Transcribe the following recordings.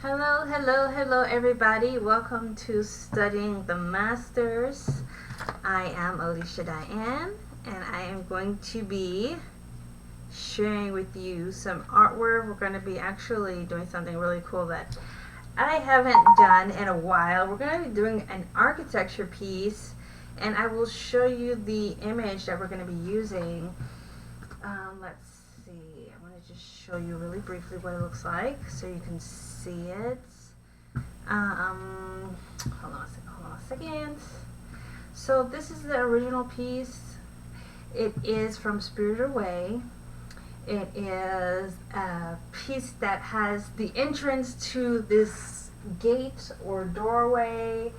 Hello everybody. Welcome to Studying the Masters. I am Alicia Dianne and I am going to be sharing with you some artwork. We're going to be actually doing something really cool that I haven't done in a while. We're going to be doing an architecture piece and I will show you the image that we're going to be using. Let's see. I want to just show you really briefly what it looks like so you can see it. Hold on a second. So this is the original piece. It is from Spirited Away. It is a piece that has the entrance to this gate or doorway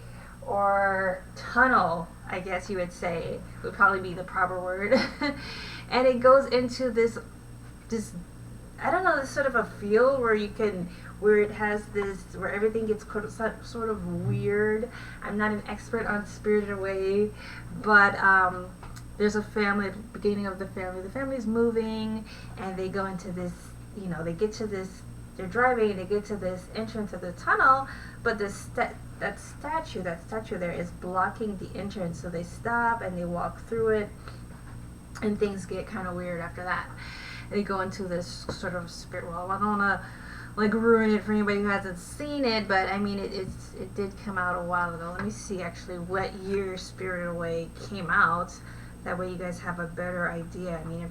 or tunnel, I guess you would say, would probably be the proper word. And it goes into this I don't know, this sort of a feel where it has this, where everything gets sort of weird. I'm not an expert on Spirited Away, but there's a family at the beginning of the family. The family's moving, and they go into this, they get to this, they're driving, and they get to this entrance of the tunnel, but that statue there is blocking the entrance, so they stop and they walk through it, and things get kind of weird after that. They go into this sort of spirit world. I don't want to ruin it for anybody who hasn't seen it, but I mean it did come out a while ago. Let me see actually what year Spirited Away came out. That way you guys have a better idea. I mean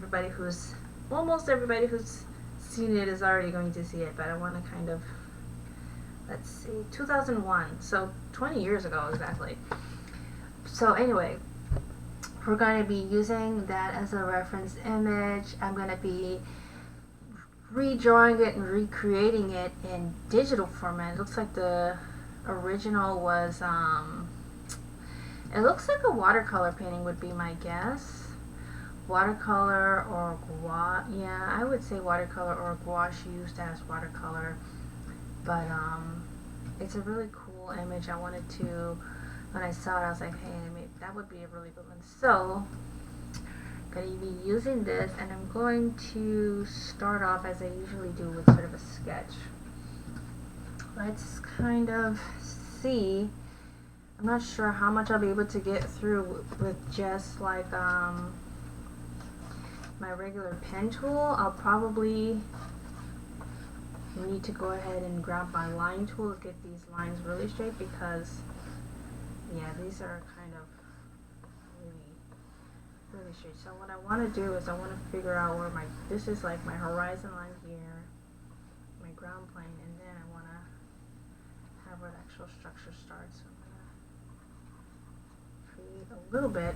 almost everybody who's seen it is already going to see it, but I want to kind of, let's see, 2001, so 20 years ago exactly. So anyway, we're going to be using that as a reference image. I'm going to be redrawing it and recreating it in digital format. It looks like the original was, it looks like a watercolor painting would be my guess. Watercolor or gouache. Yeah, I would say watercolor or gouache used as watercolor. But it's a really cool image. I wanted to, when I saw it, I was like, hey, maybe that would be a really good one. So I'm going to be using this, and I'm going to start off as I usually do with sort of a sketch. Let's kind of see. I'm not sure how much I'll be able to get through with just my regular pen tool. I'll probably need to go ahead and grab my line tool to get these lines really straight, because yeah, these are kind of really straight. So what I want to do is I want to figure out where this is like my horizon line here, my ground plane, and then I want to have where the actual structure starts. So I'm going to create a little bit.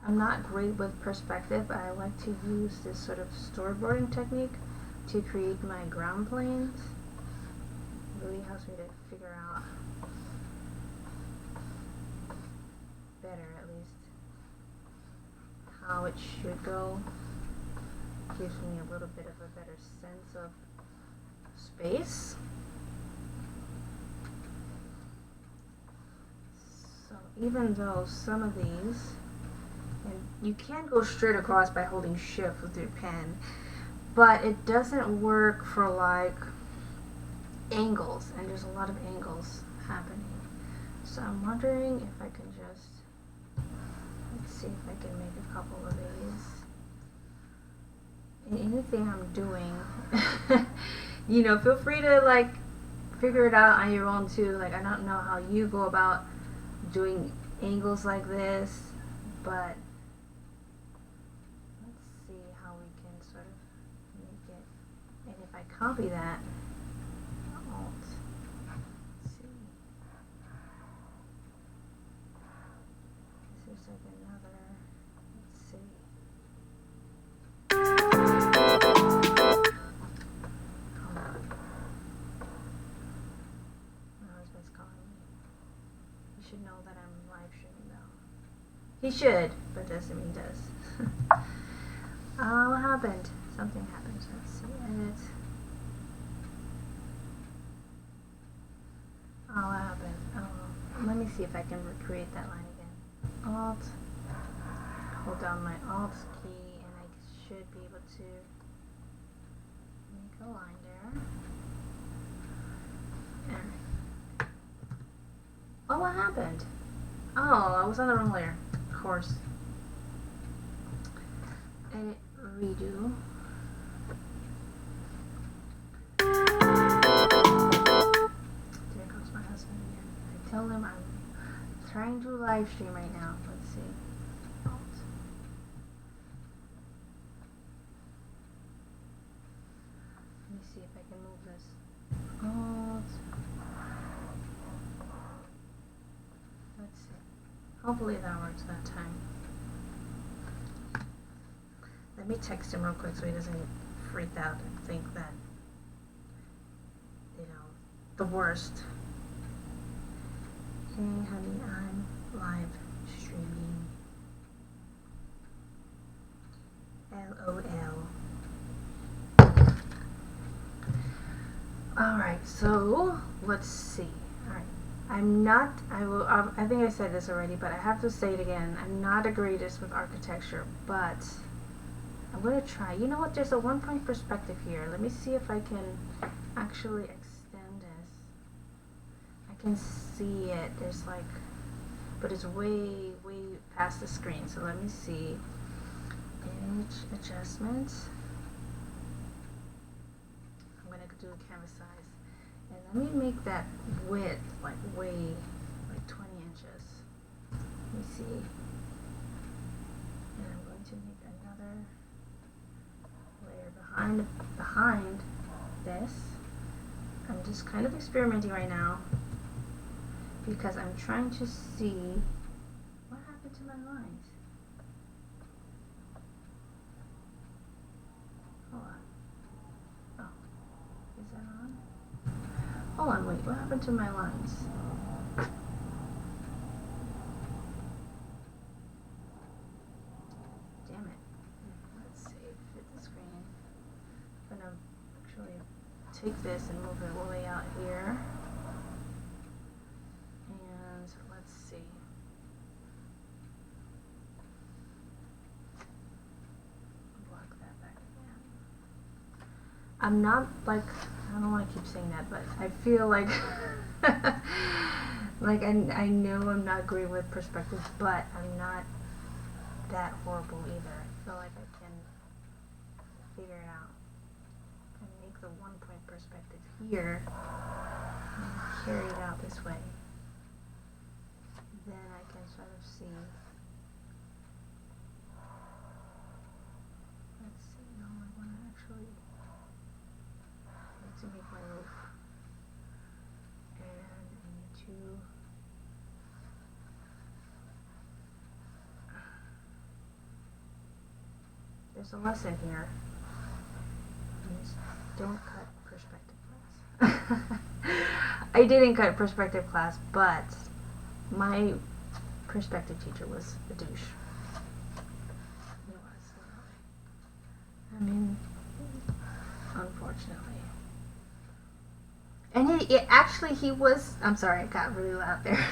I'm not great with perspective, but I like to use this sort of storyboarding technique to create my ground planes. It really helps me to figure out better, at least, how it should go. Gives me a little bit of a better sense of space. So even though some of these, and you can go straight across by holding shift with your pen, but it doesn't work for like angles, and there's a lot of angles happening. So I'm wondering if I can just, let's see if I can make a couple of these. And anything I'm doing, feel free to figure it out on your own too. I don't know how you go about doing angles like this, but I copy that, Alt, C. This is another, let's see. Hold on. My husband's calling me. He should know that I'm live streaming though. He should, but doesn't mean he does. What happened? Something happened. Let's see, edit. Oh, what happened? Let me me see if I can recreate that line again. Alt, hold down my Alt key, and I should be able to make a line there. And oh, what happened? Oh, I was on the wrong layer. Of course. Edit, redo. There goes my husband again. I tell him I'm trying to live stream right now. Let's see. Alt. Let me see if I can move this. Alt. Let's see. Hopefully that works that time. Let me text him real quick so he doesn't get freaked out and think that, you know, the worst. Hey honey, I'm live streaming. LOL. Alright, so let's see. Alright. I think I said this already, but I have to say it again. I'm not the greatest with architecture, but I'm going to try. You know what? There's a 1-point perspective here. Let me see if I can actually extend this. I can see it. There's like, but it's way, way past the screen. So let me see. Image adjustment. I'm going to do the canvas size. And let me make that width like way, like 20 inches. Let me see. And I'm going to make another layer behind this. I'm just kind of experimenting right now because I'm trying to see what happened to my lines. Hold on. Oh, is that on? Hold on, wait, what happened to my lines? Damn it. Let's see, fit the screen. I'm gonna actually take this and move it all the way out here. And let's see. Block that back again. I'm not like, I don't want to keep saying that, but I feel like like I know I'm not great with perspective, but I'm not that horrible either. I feel like I can figure it out and make the 1-point perspective here and carry it out this way. Then I can sort of see. Let's see, no, I want to actually to make my roof, and I need to there's a lesson here. Please don't cut perspective class. I didn't cut perspective class, but my perspective teacher was a douche. He was, I mean, unfortunately. And it actually, he was, I'm sorry, I got really loud there.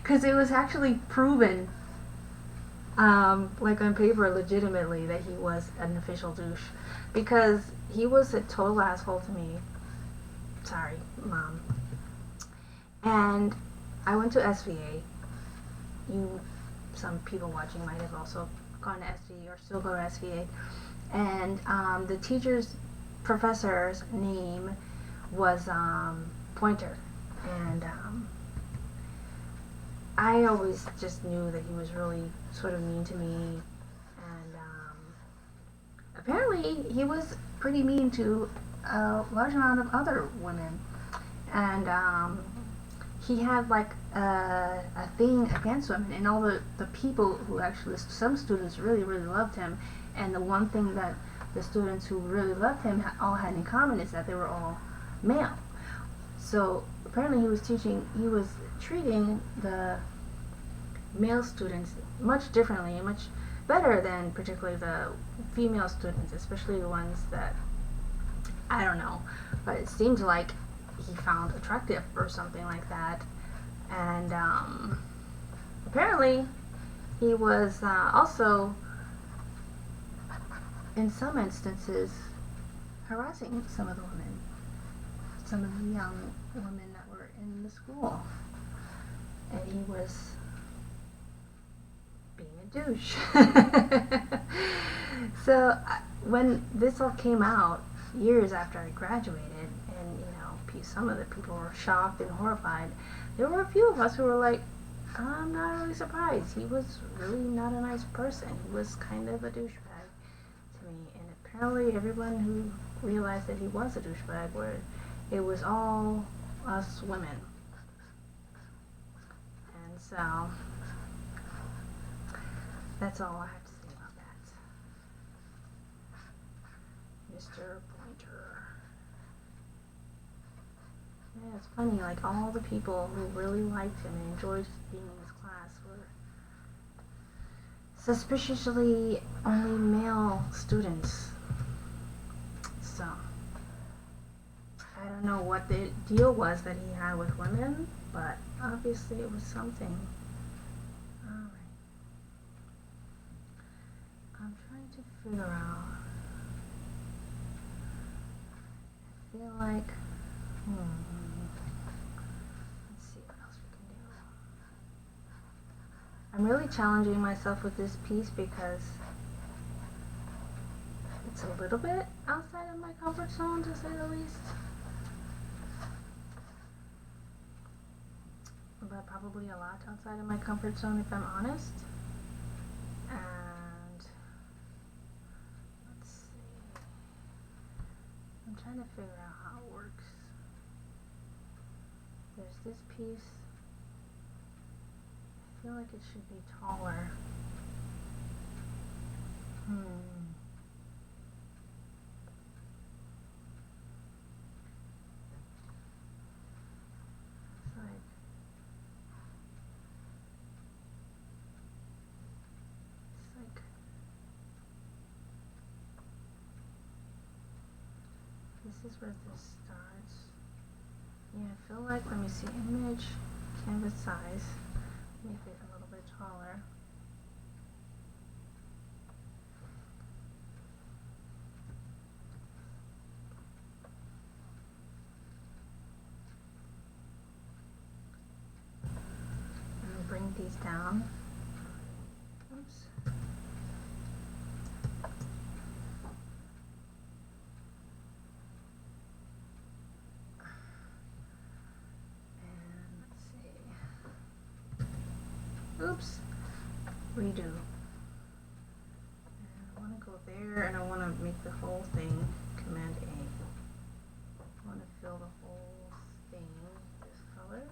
Because it was actually proven, like on paper, legitimately, that he was an official douche. Because he was a total asshole to me. Sorry, Mom. And I went to SVA. Some people watching might have also gone to SVA or still go to SVA. And the professor's name was Pointer, and I always just knew that he was really sort of mean to me, and apparently he was pretty mean to a large amount of other women, and he had like a thing against women, and all the people who actually, some students really loved him, and the one thing that the students who really loved him all had in common is that they were all male. So apparently he was treating the male students much differently and much better than particularly the female students, especially the ones that, I don't know, but it seemed like he found attractive or something like that. And apparently he was also, in some instances, harassing some of the women, some of the young women that were in the school. And he was being a douche. So when this all came out, years after I graduated, and some of the people were shocked and horrified, there were a few of us who were like, I'm not really surprised. He was really not a nice person. He was kind of a douchebag to me. And apparently everyone who realized that he was a douchebag, it was all us women. And so that's all I have to say about that. Mr. Pointer. Yeah, it's funny, like all the people who really liked him and enjoyed being in his class were suspiciously only male students. So I don't know what the deal was that he had with women, but obviously it was something. Alright. I'm trying to figure out. I feel like let's see what else we can do. I'm really challenging myself with this piece because it's a little bit outside of my comfort zone, to say the least. But probably a lot outside of my comfort zone, if I'm honest. And let's see. I'm trying to figure out how it works. There's this piece. I feel like it should be taller. This is where this starts. Yeah, I feel like, let me see, image, canvas size, make it a little bit taller. And bring these down. Oops. Oops, redo. And I want to go there, and I want to make the whole thing Command A. I want to fill the whole thing this color.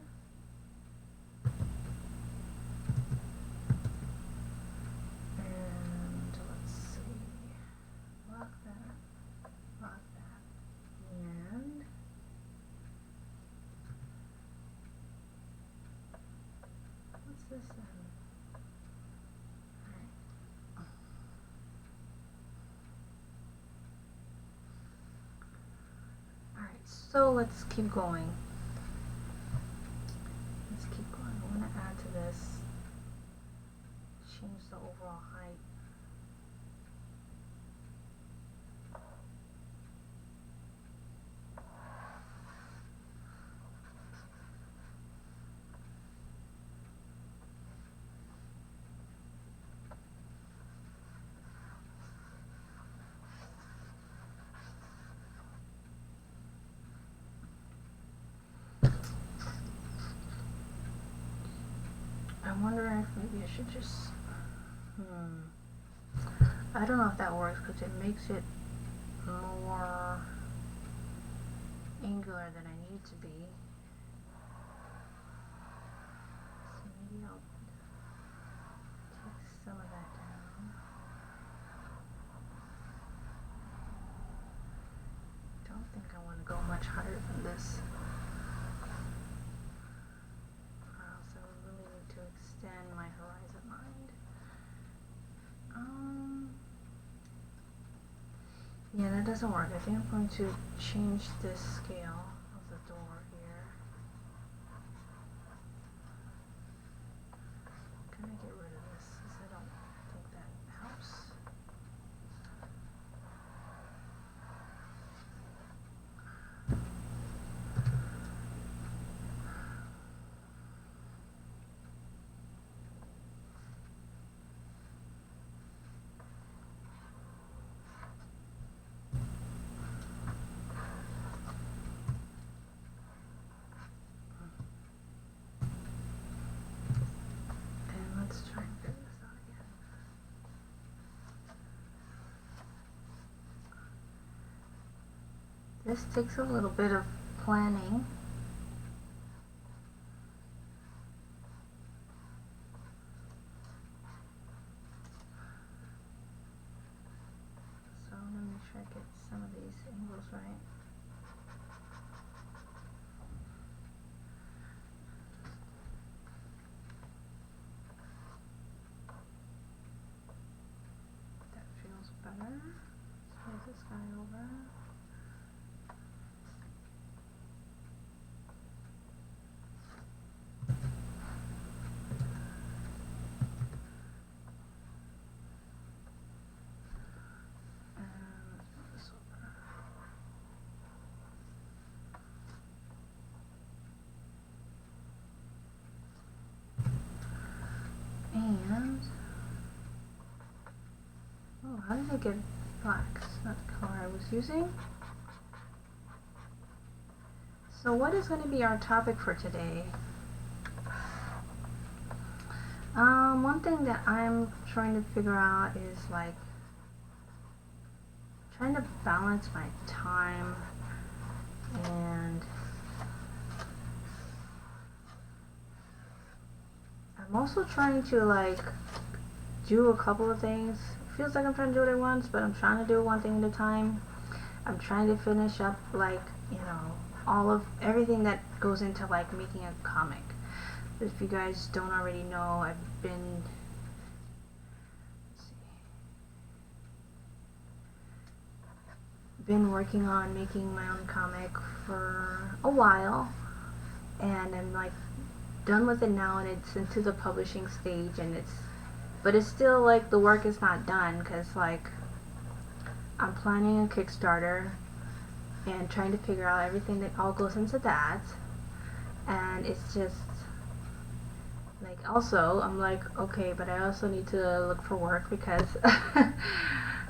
And let's see, lock that, and what's this then? So let's keep going. I want to add to this, change the overall height. I wonder if maybe I should just, I don't know if that works because it makes it more angular than I need it to be. So maybe I'll take some of that down. Don't think I want to go much higher than this. Extend my horizon line. Yeah, that doesn't work. I think I'm going to change this scale of the door here. this takes a little bit of planning. So let me make sure I get some of these angles right. That feels better. Let's move this guy over. And oh, how did I get black? It's not the color I was using. So what is going to be our topic for today? One thing that I'm trying to figure out is like trying to balance my time, and I'm also trying to like do a couple of things. It feels like I'm trying to do it at once, but I'm trying to do one thing at a time. I'm trying to finish up like, you know, everything that goes into like making a comic. If you guys don't already know, I've been working on making my own comic for a while, and I'm like done with it now, and it's into the publishing stage, and but it's still like the work is not done, because like I'm planning a Kickstarter and trying to figure out everything that all goes into that, and it's just like, also I'm like, okay, but I also need to look for work because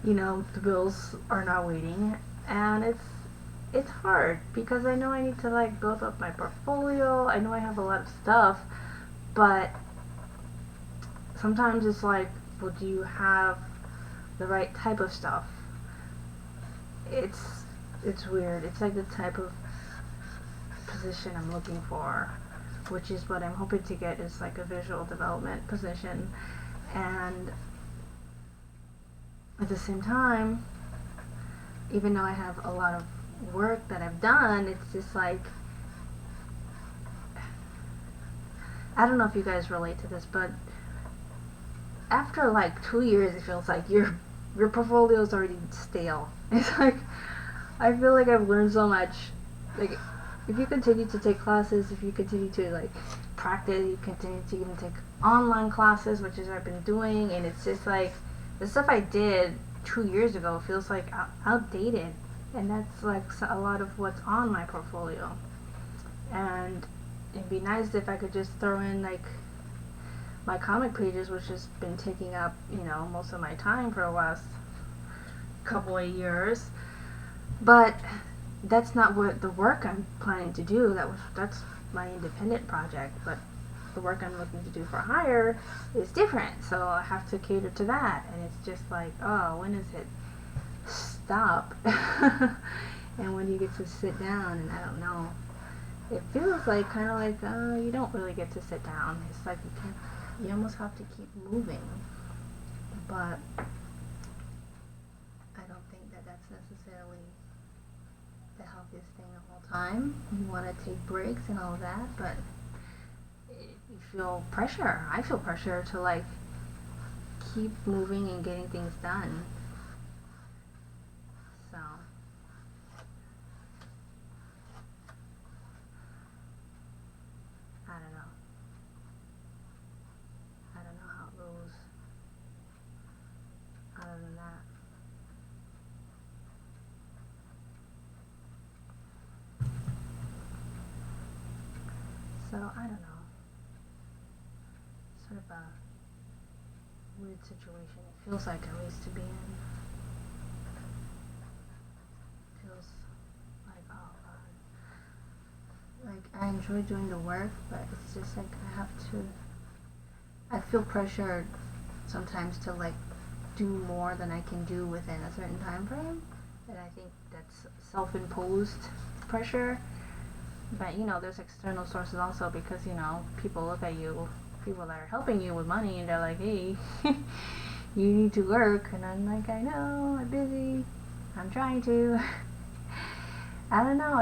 you know, the bills are not waiting, and it's hard because I know I need to like build up my portfolio. I know I have a lot of stuff, but sometimes it's like, well, do you have the right type of stuff? It's weird. It's like the type of position I'm looking for, which is what I'm hoping to get, is like a visual development position. And at the same time, even though I have a lot of work that I've done, it's just like, I don't know if you guys relate to this, but after like 2 years, it feels like your portfolio is already stale. It's like, I feel like I've learned so much. Like, if you continue to take classes, if you continue to like practice, you continue to even take online classes, which is what I've been doing, and it's just like the stuff I did 2 years ago feels like outdated, and that's like a lot of what's on my portfolio. And it'd be nice if I could just throw in like my comic pages, which has been taking up, you know, most of my time for the last couple of years. But that's not what the work I'm planning to do. That's my independent project. But the work I'm looking to do for hire is different, so I have to cater to that. And it's just like, oh, when does it stop? And when do you get to sit down? And I don't know. It feels like kind of like you don't really get to sit down. It's like you almost have to keep moving. But I don't think that that's necessarily the healthiest thing the whole time. You want to take breaks and all of that, but you feel pressure. I feel pressure to like keep moving and getting things done. So I don't know. I don't know how it goes other than that. So I don't know. Sort of a weird situation. It feels like, at least, to be in. Feels like, oh god. Like, I enjoy doing the work, but it's just like I feel pressured sometimes to like do more than I can do within a certain time frame. And I think that's self-imposed pressure. But you know, there's external sources also, because you know, people look at you, people that are helping you with money, and they're like, hey, you need to work, and I'm like, I know, I'm busy, I'm trying to. I don't know,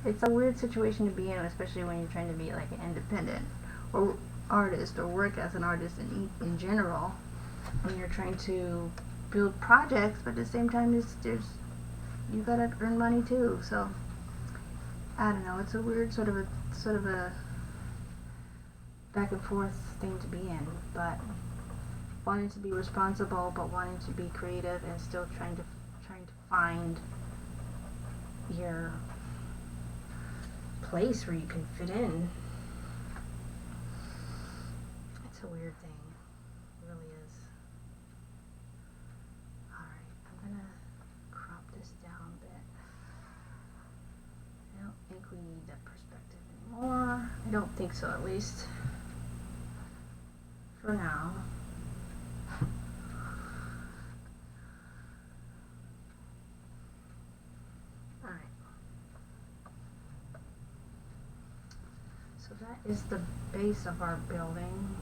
it's a weird situation to be in, especially when you're trying to be like an independent or artist, or work as an artist in general, when you're trying to build projects, but at the same time you gotta earn money too. So I don't know, it's a weird sort of a back and forth thing to be in, but wanting to be responsible, but wanting to be creative, and still trying to find your place where you can fit in. It's a weird thing. It really is. Alright, I'm gonna crop this down a bit. I don't think we need that perspective anymore. I don't think so, at least for now. Alright. So that is the base of our building.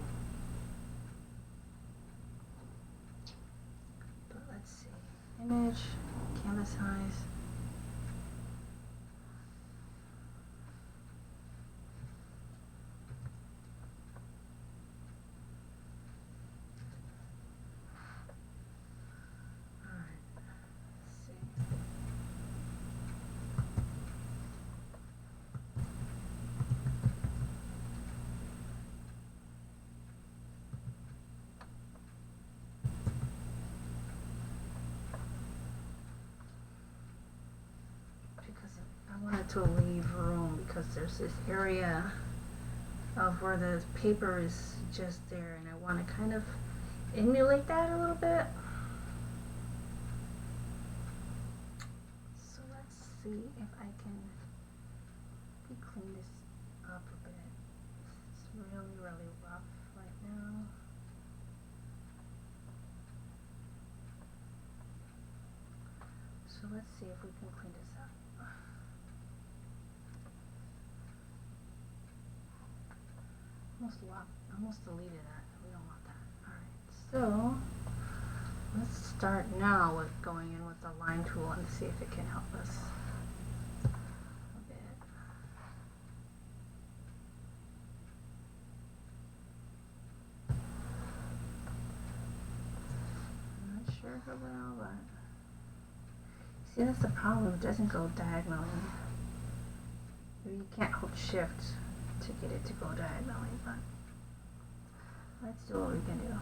But let's see. Image, canvas size. I wanted to leave room because there's this area of where the paper is just there, and I want to kind of emulate that a little bit. So let's see if I can clean this up a bit. It's really rough right now. So let's see if we can clean this up. Almost deleted that. We don't want that. Alright, so let's start now with going in with the line tool and see if it can help us a bit. I'm not sure if it will, but see, that's the problem. It doesn't go diagonally. You can't hold shift to get it to go diagonally, but let's do what we can do.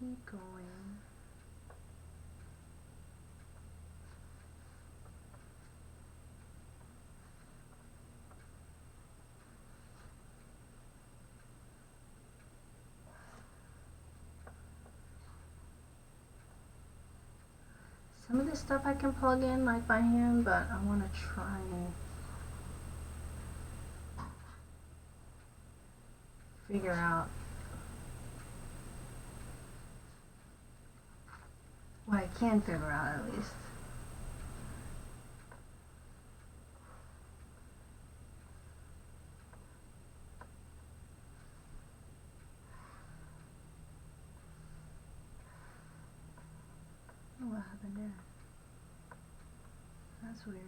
Keep going. Some of this stuff I can plug in like by hand, but I want to try and figure out what I can figure out, at least. Oh, what happened there? That's weird.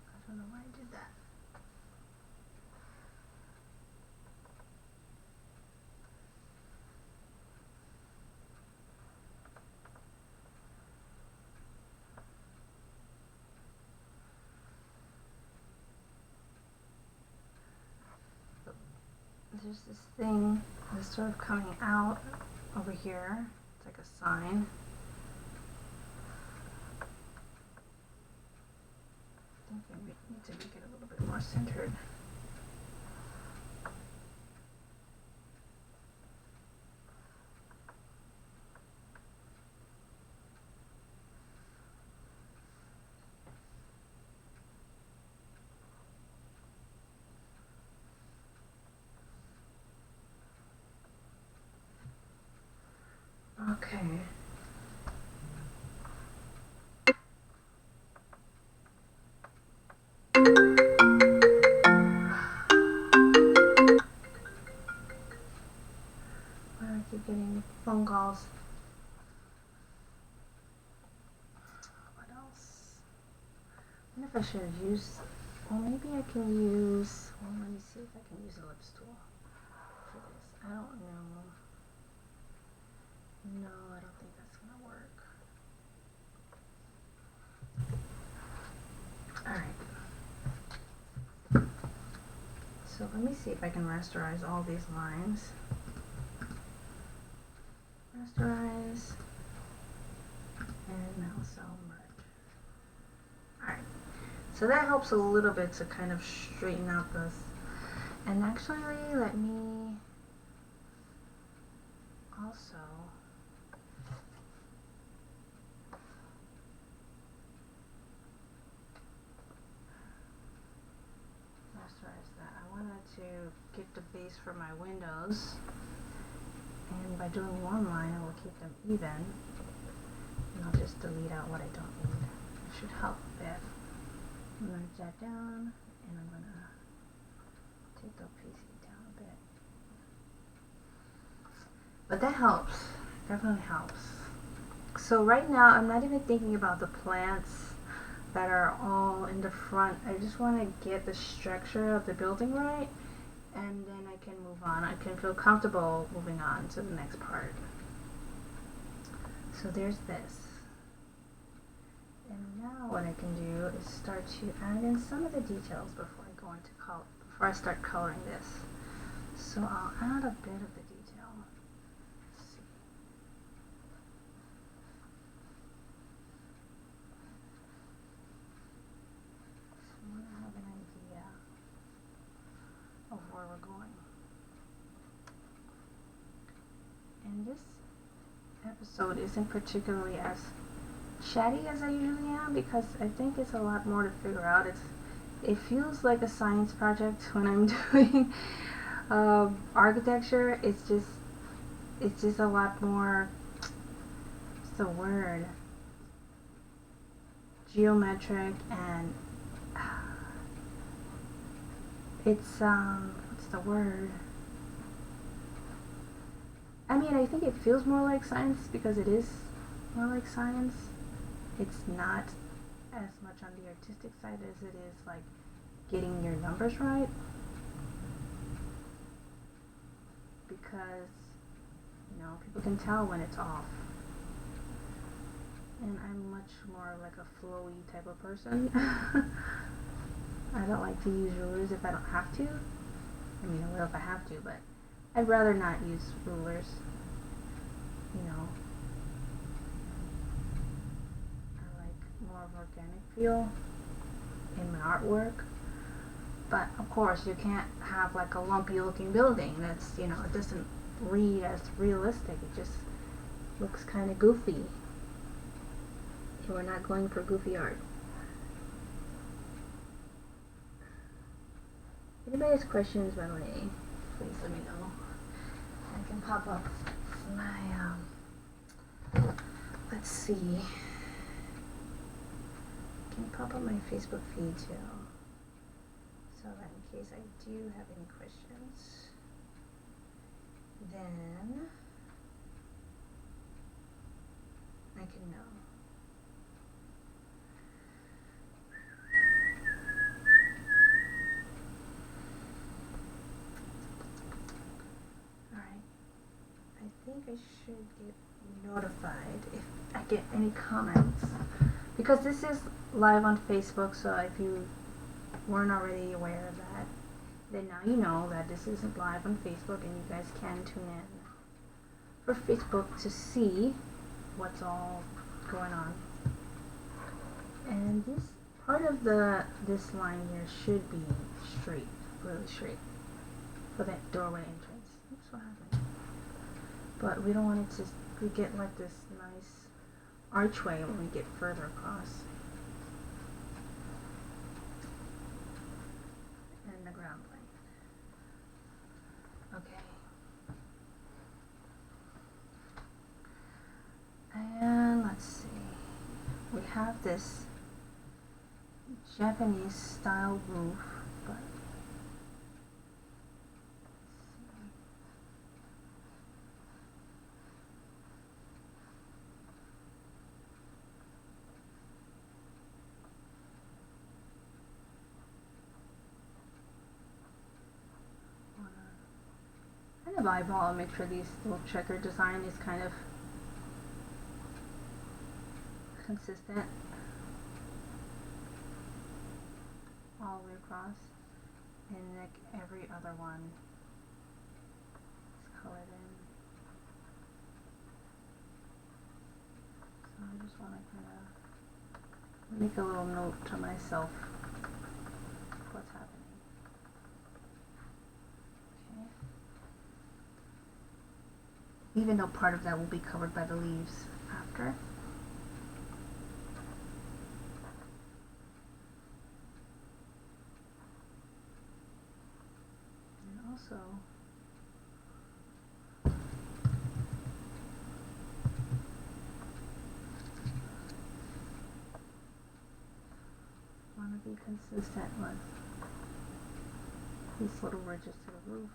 I don't know why I did that. there's this thing that's sort of coming out over here. It's like a sign. I think I need to make it a little bit more centered. Okay. Why do I keep getting phone calls? What else? I wonder if I should have used, well, maybe I can use, well, let me see if I can use a lip stool for this. I don't know. No, I don't think that's gonna work. Alright. So let me see if I can rasterize all these lines. Rasterize. And now cell merge. Alright. So that helps a little bit to kind of straighten out this. And actually, let me also rasterize that. I wanted to get the base for my windows, and by doing one line I will keep them even, and I'll just delete out what I don't need. It should help a bit. Merge that down, and I'm gonna take the opacity down a bit. But that helps, definitely helps. So right now I'm not even thinking about the plants that are all in the front. I just want to get the structure of the building right, and then I can move on. I can feel comfortable moving on to the next part. So there's this. And now what I can do is start to add in some of the details before I go into before I start coloring this. So I'll add a bit of the detail. Let's see. So I want to have an idea of where we're going. And this episode isn't particularly as chatty as I usually am, because I think it's a lot more to figure out. It feels like a science project when I'm doing architecture. It's just a lot more, what's the word, geometric, and it's what's the word, I mean, I think it feels more like science because it is more like science. It's not as much on the artistic side as it is like getting your numbers right, because people can tell when it's off, and I'm much more like a flowy type of person. I don't like to use rulers if I don't have to. I mean, I will if I have to, but I'd rather not use rulers. I like more of an organic feel in my artwork. But of course, you can't have like a lumpy looking building that's, it doesn't read as realistic. It just looks kind of goofy. We're not going for goofy art. If anybody has questions, by the way, please let me know. I can pop up my, let's see. I can pop up my Facebook feed too, so that in case I do have any questions, then I can know. I think I should get notified if I get any comments, because this is live on Facebook, so if you weren't already aware of that, then now you know that this isn't live on Facebook, and you guys can tune in for Facebook to see what's all going on. And this part of this line here should be straight, really straight, for that doorway entrance. Oops, what happened? But we don't want it to, we get like this nice archway when we get further across. And the ground plane. Okay. And let's see. We have this Japanese style roof, but kind of eyeball and make sure these little checker design is kind of consistent all the way across, and like every other one is colored in. So I just want to kind of make a little note to myself of what's happening. Okay. Even though part of that will be covered by the leaves after. Also, want to be consistent with these little ridges to the roof.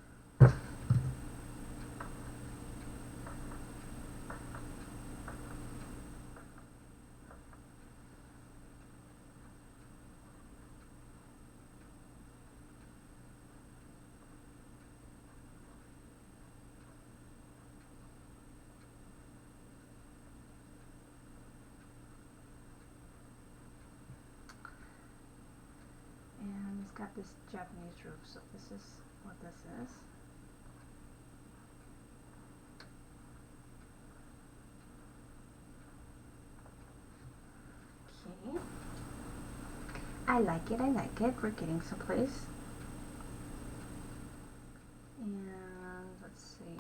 It's got this Japanese roof, so this is what this is. Okay. I like it, I like it. We're getting someplace. And let's see.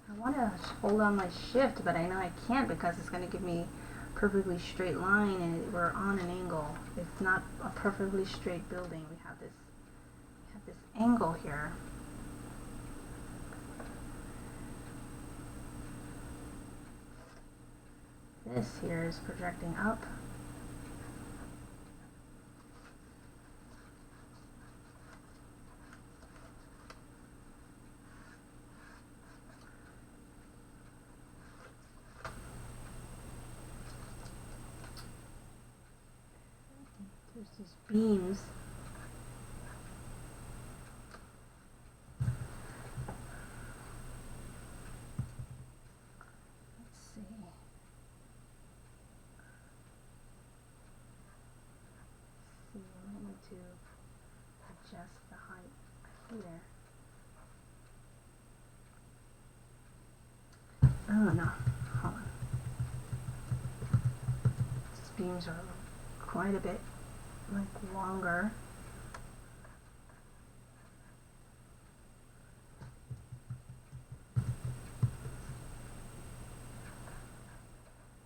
I want to hold on my shift, but I know I can't because it's going to give me perfectly straight line, and we're on an angle. It's not a perfectly straight building. We have this angle here. This here is projecting up. There's these beams. Let's see. I might need to adjust the height here. Oh no, hold on. These beams are quite a bit longer.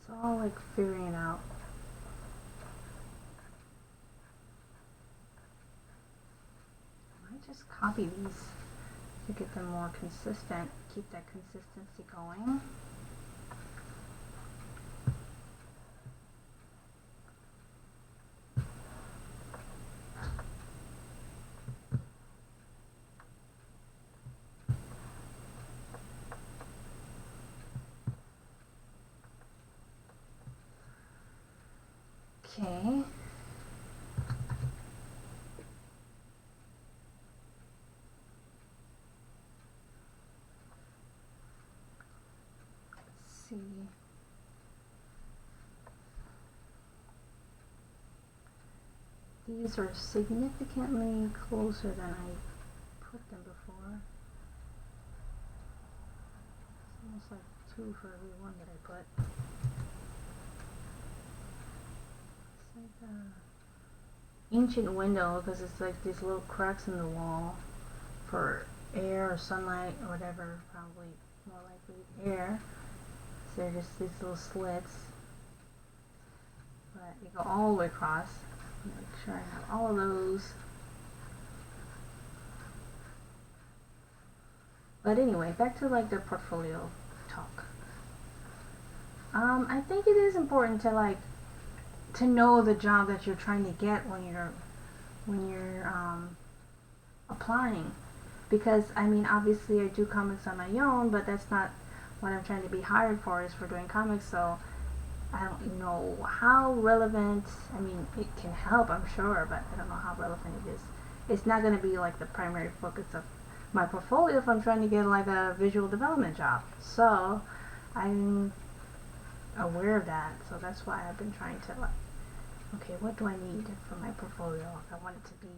It's all like figuring it out. I might just copy these to get them more consistent, keep that consistency going. Okay. Let's see. these are significantly closer than I put them before. It's almost like 2 for every one that I put. It's like a ancient window because it's like these little cracks in the wall for air or sunlight or whatever, probably more likely air. So they're just these little slits, but you go all the way across. Make sure I have all of those. But anyway, back to like the portfolio talk. I think it is important to know the job that you're trying to get when you're applying, because I mean obviously I do comics on my own, but that's not what I'm trying to be hired for, is for doing comics. So I don't know how relevant, I mean it can help I'm sure, but I don't know how relevant it is. It's not going to be like the primary focus of my portfolio if I'm trying to get like a visual development job. So I'm aware of that, so that's why I've been trying to like, okay, what do I need for my portfolio? I want it to be,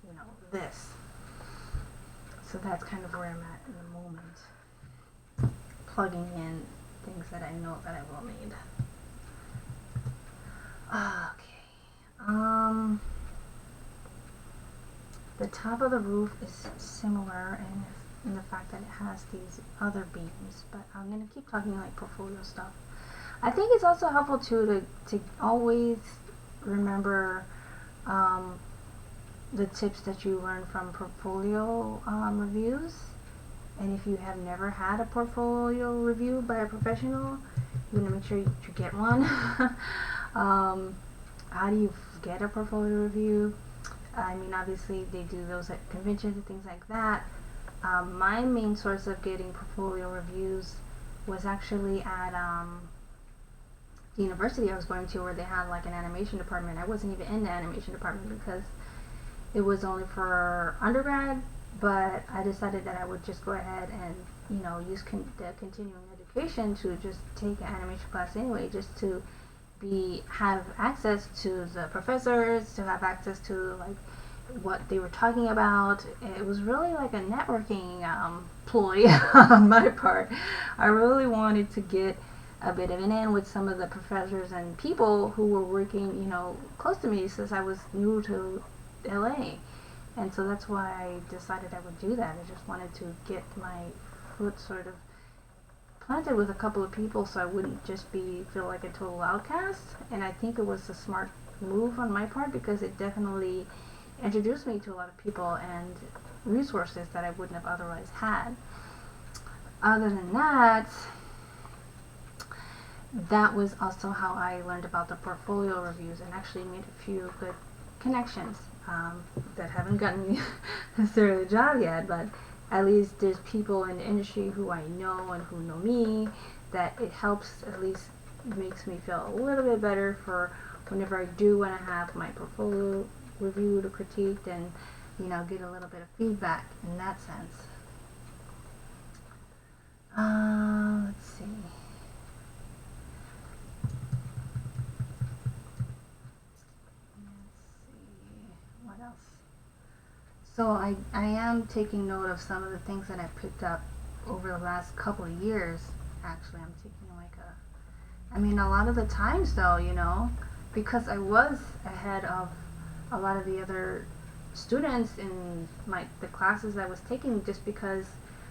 you know, this. So that's kind of where I'm at in the moment, plugging in things that I know that I will need. Okay. The top of the roof is similar in the fact that it has these other beams, but I'm gonna keep talking like portfolio stuff. I think it's also helpful too to always remember the tips that you learn from portfolio reviews. And if you have never had a portfolio review by a professional, you want to make sure you get one. How do you get a portfolio review? I mean, obviously they do those at conventions and things like that. My main source of getting portfolio reviews was actually at the university I was going to, where they had like an animation department. I wasn't even in the animation department because it was only for undergrad, but I decided that I would just go ahead and, you know, use the continuing education to just take an animation class anyway, just to have access to the professors, to have access to like what they were talking about. It was really like a networking ploy on my part. I really wanted to get a bit of an in with some of the professors and people who were working, you know, close to me, since I was new to LA. And so that's why I decided I would do that. I just wanted to get my foot sort of planted with a couple of people so I wouldn't just feel like a total outcast. And I think it was a smart move on my part, because it definitely introduced me to a lot of people and resources that I wouldn't have otherwise had. Other than that, that was also how I learned about the portfolio reviews and actually made a few good connections that haven't gotten me necessarily a job yet, but at least there's people in the industry who I know and who know me, that it helps, at least makes me feel a little bit better for whenever I do want to have my portfolio reviewed or critiqued, and, you know, get a little bit of feedback in that sense. Let's see. What else? So I am taking note of some of the things that I picked up over the last couple of years. Actually, I'm taking I mean, a lot of the times though, you know, because I was ahead of a lot of the other students in the classes I was taking, just because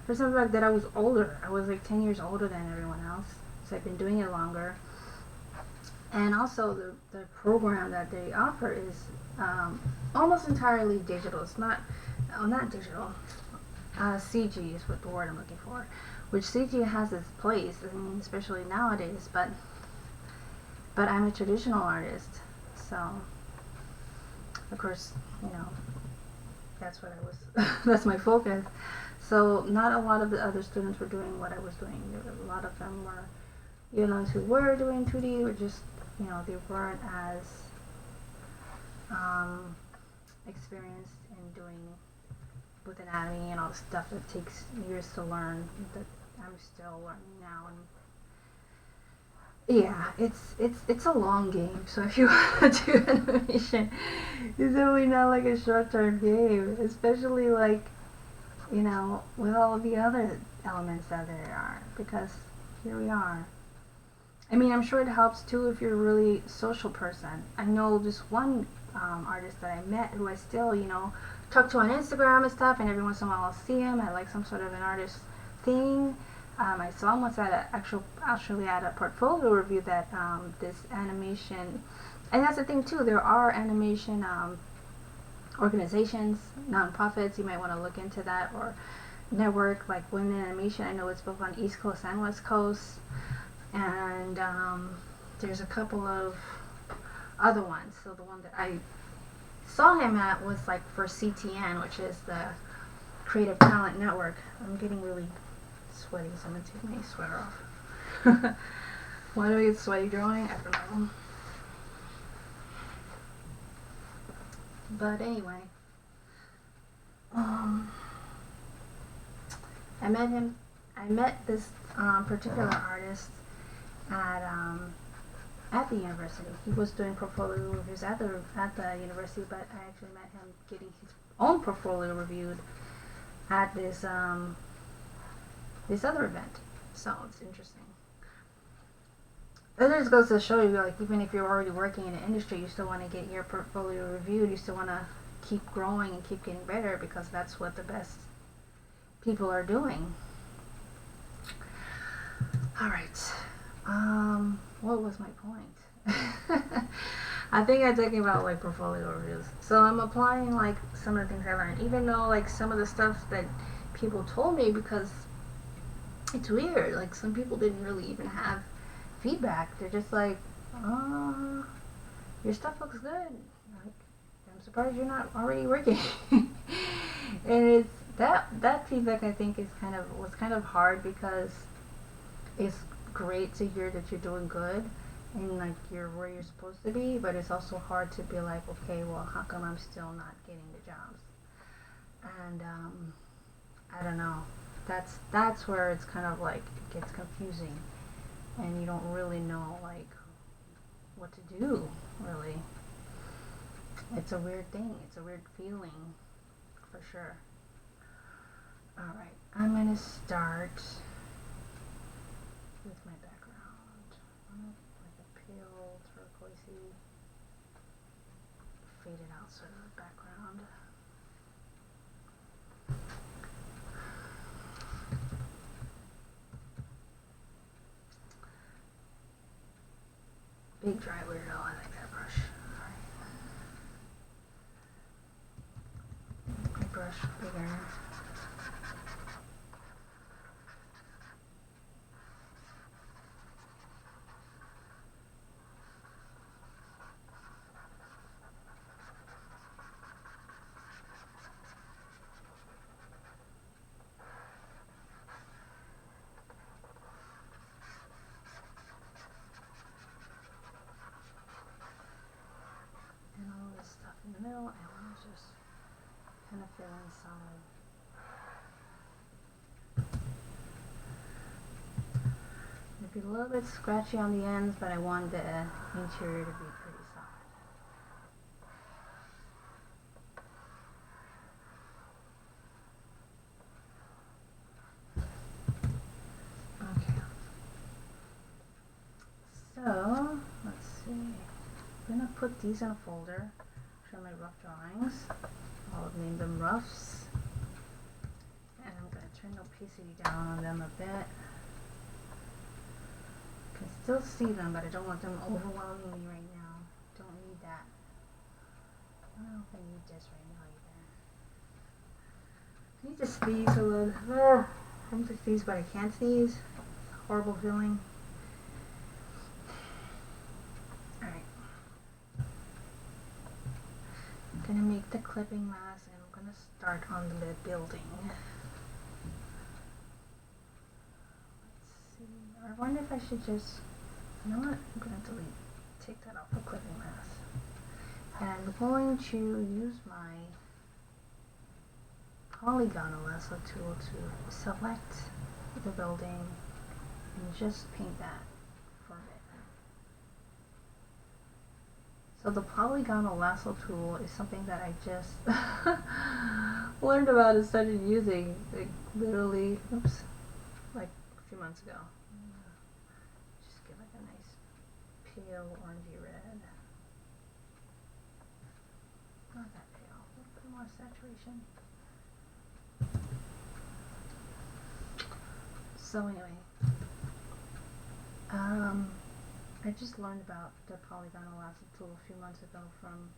for some fact that I was older. I was like 10 years older than everyone else, so I've been doing it longer. And also the program that they offer is almost entirely digital. It's not digital. CG is what the word I'm looking for. Which CG has its place, I mean, especially nowadays. But I'm a traditional artist, so of course, you know, that's what I was. That's my focus. So not a lot of the other students were doing what I was doing. A lot of them were, you know, who were doing 2D were just, you know, they weren't as experienced in doing with anatomy and all the stuff that takes years to learn, that I'm still learning now. Yeah, it's a long game. So if you want to do animation, it's definitely not like a short term game. Especially like, you know, with all of the other elements that there are. Because here we are. I mean, I'm sure it helps too if you're a really social person. I know this one artist that I met who I still, you know, talk to on Instagram and stuff, and every once in a while I'll see him at like some sort of an artist thing. I saw him once at actually at a portfolio review that this animation, and that's the thing too. There are animation organizations, nonprofits. You might want to look into that, or network like Women in Animation. I know it's both on East Coast and West Coast, and there's a couple of other ones. So the one that I saw him at was like for CTN, which is the Creative Talent Network. I'm getting really sweaty, so I'm gonna take my sweater off. Why do I get sweaty drawing? I don't know. But anyway, I met him. I met this particular artist at the university. He was doing portfolio reviews at the university, but I actually met him getting his own portfolio reviewed at this other event. So it's interesting. It just goes to show you, like, even if you're already working in an industry, you still want to get your portfolio reviewed. You still want to keep growing and keep getting better, because that's what the best people are doing. All right. What was my point? I think I'm talking about like portfolio reviews. So I'm applying like some of the things I learned, even though like some of the stuff that people told me, because it's weird. Like some people didn't really even have feedback. They're just like, your stuff looks good. Like, I'm surprised you're not already working. And it's that feedback, I think, was kind of hard, because it's great to hear that you're doing good and like you're where you're supposed to be, but it's also hard to be like, okay, well, how come I'm still not getting the jobs? And I don't know. That's where it's kind of like it gets confusing, and you don't really know like what to do. Really, it's a weird thing. It's a weird feeling, for sure. All right, I'm gonna start with my background. I'm gonna get like a pale turquoisey, faded out sort of background. Big dry weirdo, I like that brush. Alright. My brush bigger. And all this stuff in the middle, I want to just kind of fill in solid. It'd be a little bit scratchy on the ends, but I want the interior to be pretty solid. Okay. So, let's see. I'm going to put these in a folder. Show my rough drawings. I'll name them roughs. And I'm going to turn the opacity down on them a bit. I can still see them, but I don't want them overwhelming me right now. Don't need that. I don't know if I need this right now either. I need to sneeze a little. I'm to sneeze, but I can't sneeze. It's a horrible feeling. Alright. I'm gonna make the clipping mask, and I'm gonna start on the building. I wonder if I should just, you know what, I'm going to take that off the clipping mask. And I'm going to use my Polygonal Lasso tool to select the building and just paint that for a bit. So the Polygonal Lasso tool is something that I just learned about and started using, like, literally, oops, like a few months ago. Just get like a nice pale orangey red. Not that pale, a little bit more saturation. So anyway, I just learned about the Polygonal Lasso tool a few months ago from,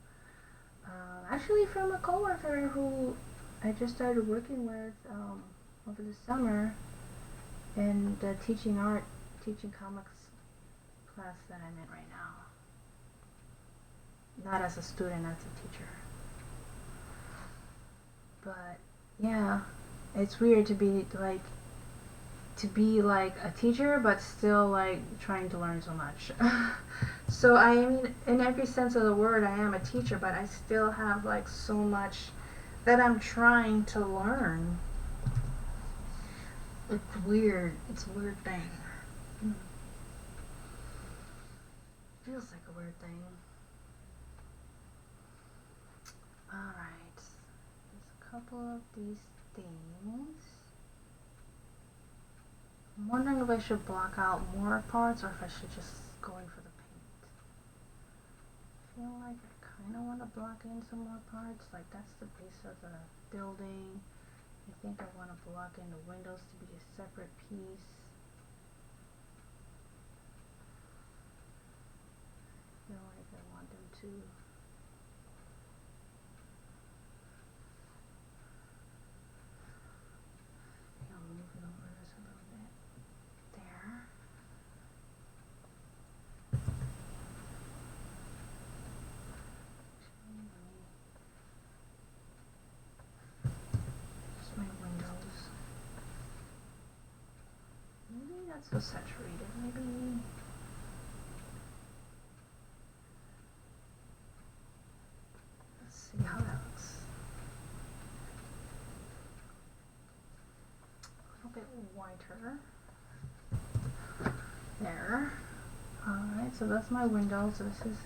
actually from a coworker who I just started working with over the summer in the teaching comics class that I'm in right now. Not as a student, as a teacher. But yeah, it's weird to be like a teacher, but still like trying to learn so much. So I mean, in every sense of the word, I am a teacher, but I still have like so much that I'm trying to learn. It's weird. It's a weird thing. Feels like a weird thing. Alright. There's a couple of these things. I'm wondering if I should block out more parts or if I should just go in for the paint. I feel like I kind of want to block in some more parts. Like that's the base of the building. I think I want to block in the windows to be a separate piece. I feel like I want them to. I'll move it over just a little bit. There. Just my windows. Maybe not so saturated. Maybe. Let's see how that looks. A little bit whiter. There. Alright, so that's my window. So this is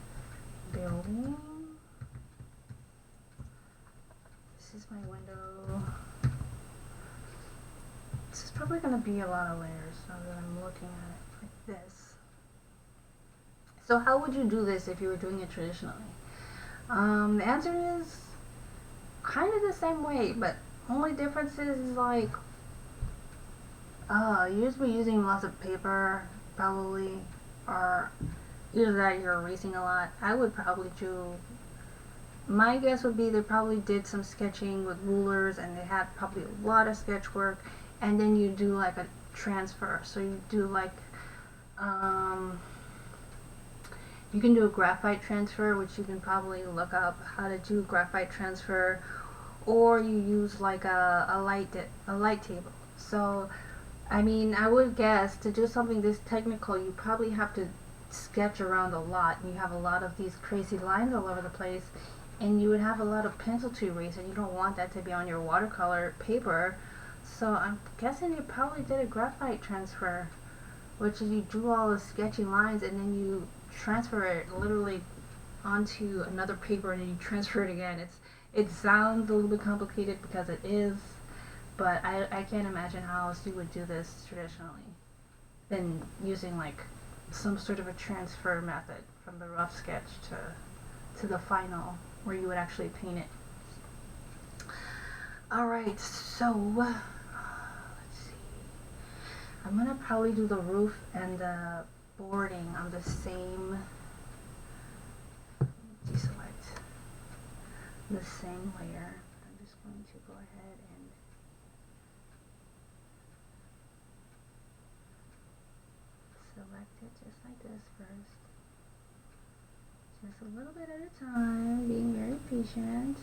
building. This is my window. This is probably going to be a lot of layers now that I'm looking at it like this. So how would you do this if you were doing it traditionally? The answer is kind of the same way, but only difference is like you just be using lots of paper probably, or either that you're erasing a lot. I would probably do, my guess would be they probably did some sketching with rulers and they had probably a lot of sketch work, and then you do like a transfer. So you do like you can do a graphite transfer, which you can probably look up how to do graphite transfer, or you use like a light table. So I mean, I would guess to do something this technical, you probably have to sketch around a lot. You have a lot of these crazy lines all over the place, and you would have a lot of pencil to erase, and you don't want that to be on your watercolor paper. So I'm guessing you probably did a graphite transfer, which is you do all the sketchy lines and then you transfer it literally onto another paper and then you transfer it again. It sounds a little bit complicated because it is, but I can't imagine how else you would do this traditionally than using like some sort of a transfer method from the rough sketch to the final where you would actually paint it. Alright, so let's see. I'm gonna probably do the roof and the boarding on the same, deselect the same layer. I'm just going to go ahead and select it just like this first. Just a little bit at a time, being very patient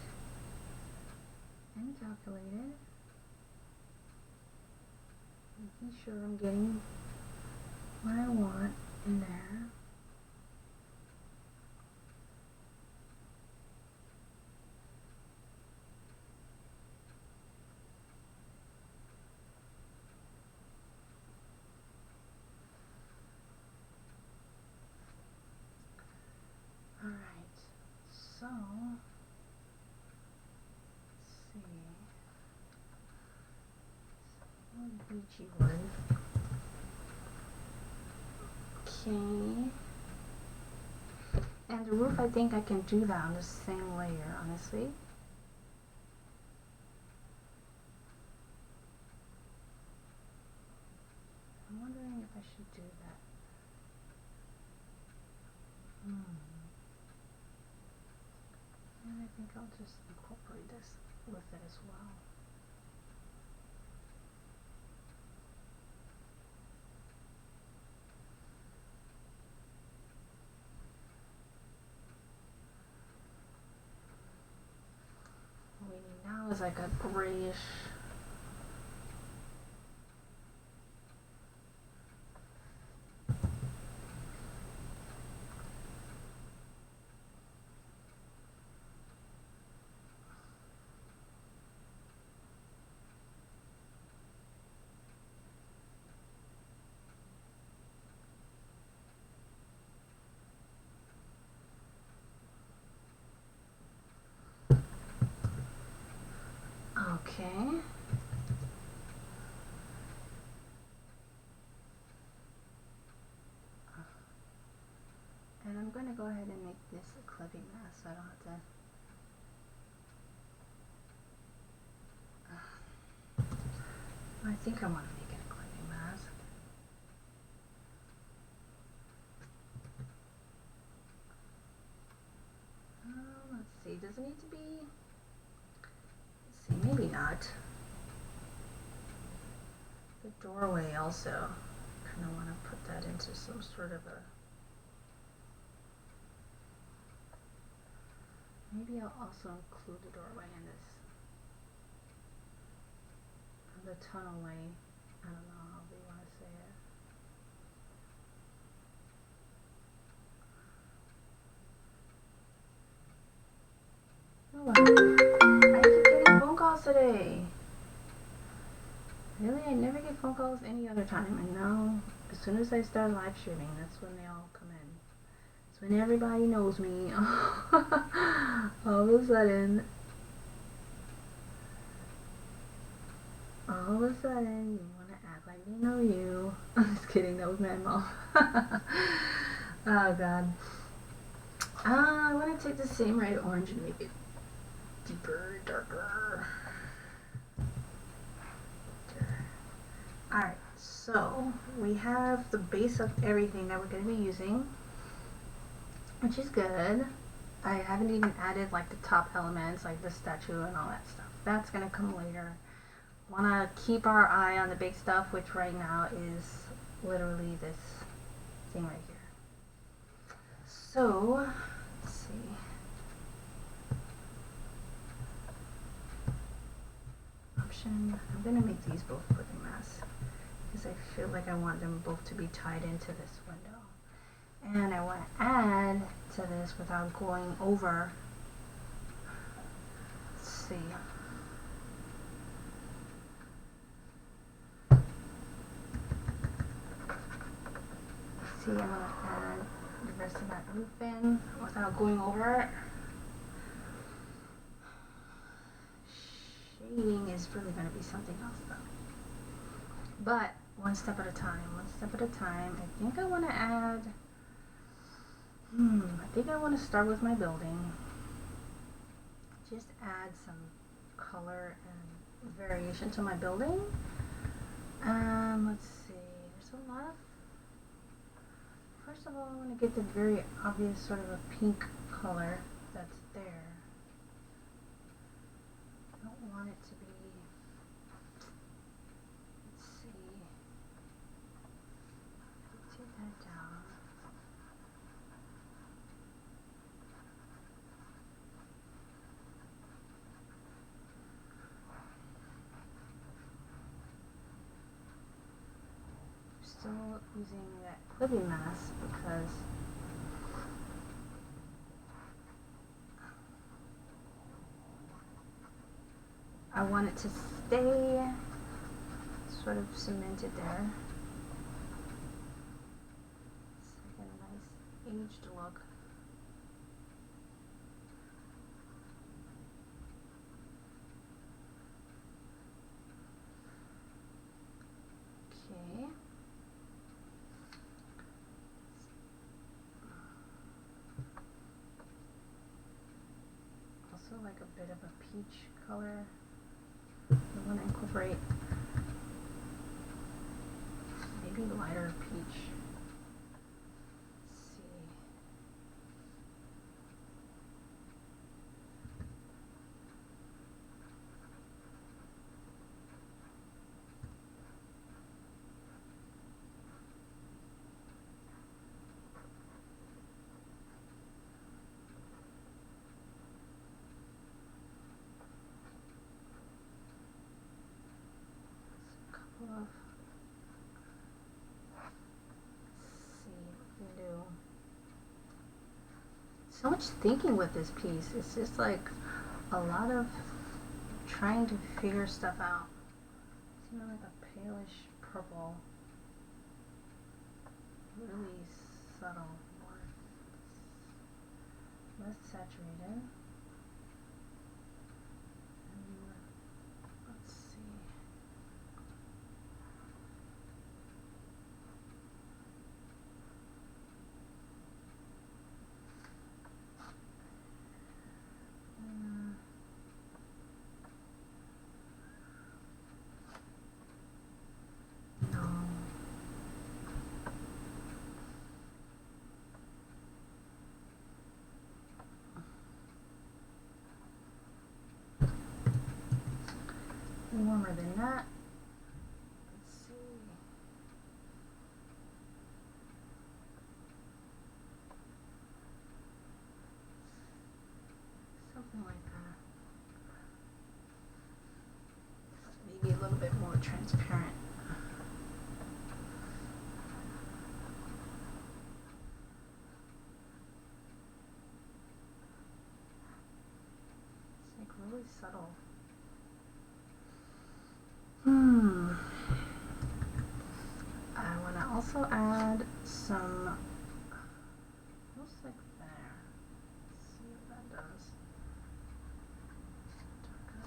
and calculated. Making sure I'm getting what I want in there. Alright. beachy wood. Okay. And the roof, I think I can do that on the same layer, honestly. I'm wondering if I should do that. And I think I'll just incorporate this with it as well. What we need now is like a grayish. Okay. And I'm going to go ahead and make this a clipping mask so I don't have to. I think I want to make it a clipping mask. Let's see, does it need to be? Let's see, maybe not. The doorway also. Kind of want to put that into some sort of a. Maybe I'll also include the doorway in this. The tunnel way. I don't know how they want to say it. Oh wow. I keep getting phone calls today. Really, I never get phone calls any other time. And now, as soon as I start live streaming, that's when they all come in. When everybody knows me, all of a sudden, you want to act like they know you. I'm just kidding, that was my mom. Oh god. I want to take the same red orange and make it deeper, darker. Alright, so we have the base of everything that we're going to be using, which is good. I haven't even added like the top elements like the statue and all that stuff. That's gonna come later. Want to keep our eye on the big stuff, which right now is literally this thing right here. So let's see. Option. I'm gonna make these both clipping masks because I feel like I want them both to be tied into this window. And I want to add to this without going over. Let's see. I'm going to add the rest of that roof in without going over it. Shading is really going to be something else though. But one step at a time, I think I want to add. I think I want to start with my building. Just add some color and variation to my building. Let's see. There's a lot of. First of all, I want to get the very obvious sort of a pink color that's there. I don't want it to be. Let's see. Take that down. Still using that clipping mask because I want it to stay sort of cemented there. It's like a nice aged look. bit of a peach color. I want to incorporate maybe lighter peach. Let's see. Let's see what we can do. So much thinking with this piece. It's just like a lot of trying to figure stuff out. It's even like a palish purple. Really subtle. More less saturated. And let's see. Warmer than that. Let's see. Something like that. Maybe a little bit more transparent. It's like really subtle. I want to also add some, almost like there. Let's see what that does. Darker.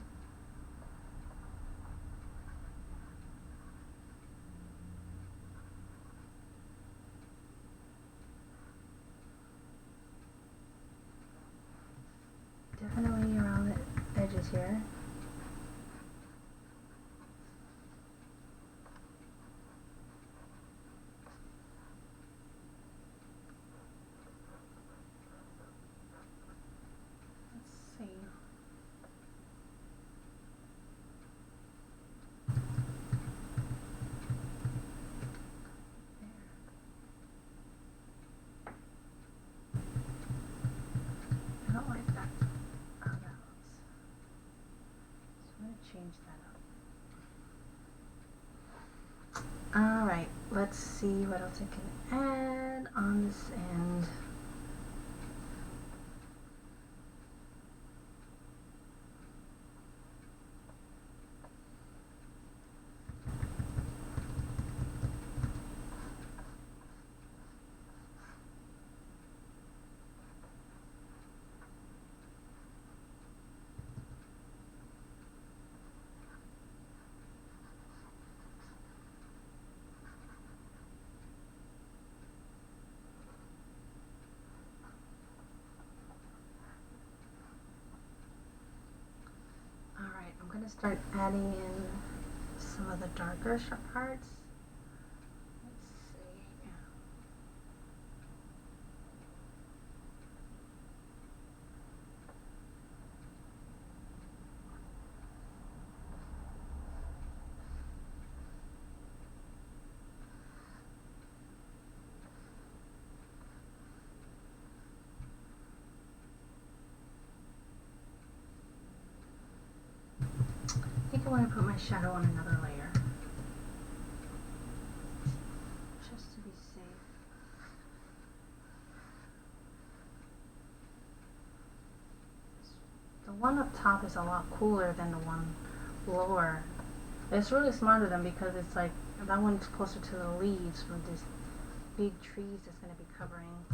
Definitely around the edges here. Change that up. Alright, let's see what else I can add on this end. Alright, I'm going to start adding in some of the darker parts. Let's see. I think I want to put my shadow on another layer, just to be safe. The one up top is a lot cooler than the one lower. It's really smart of them because it's like that one's closer to the leaves from these big trees that's going to be covering.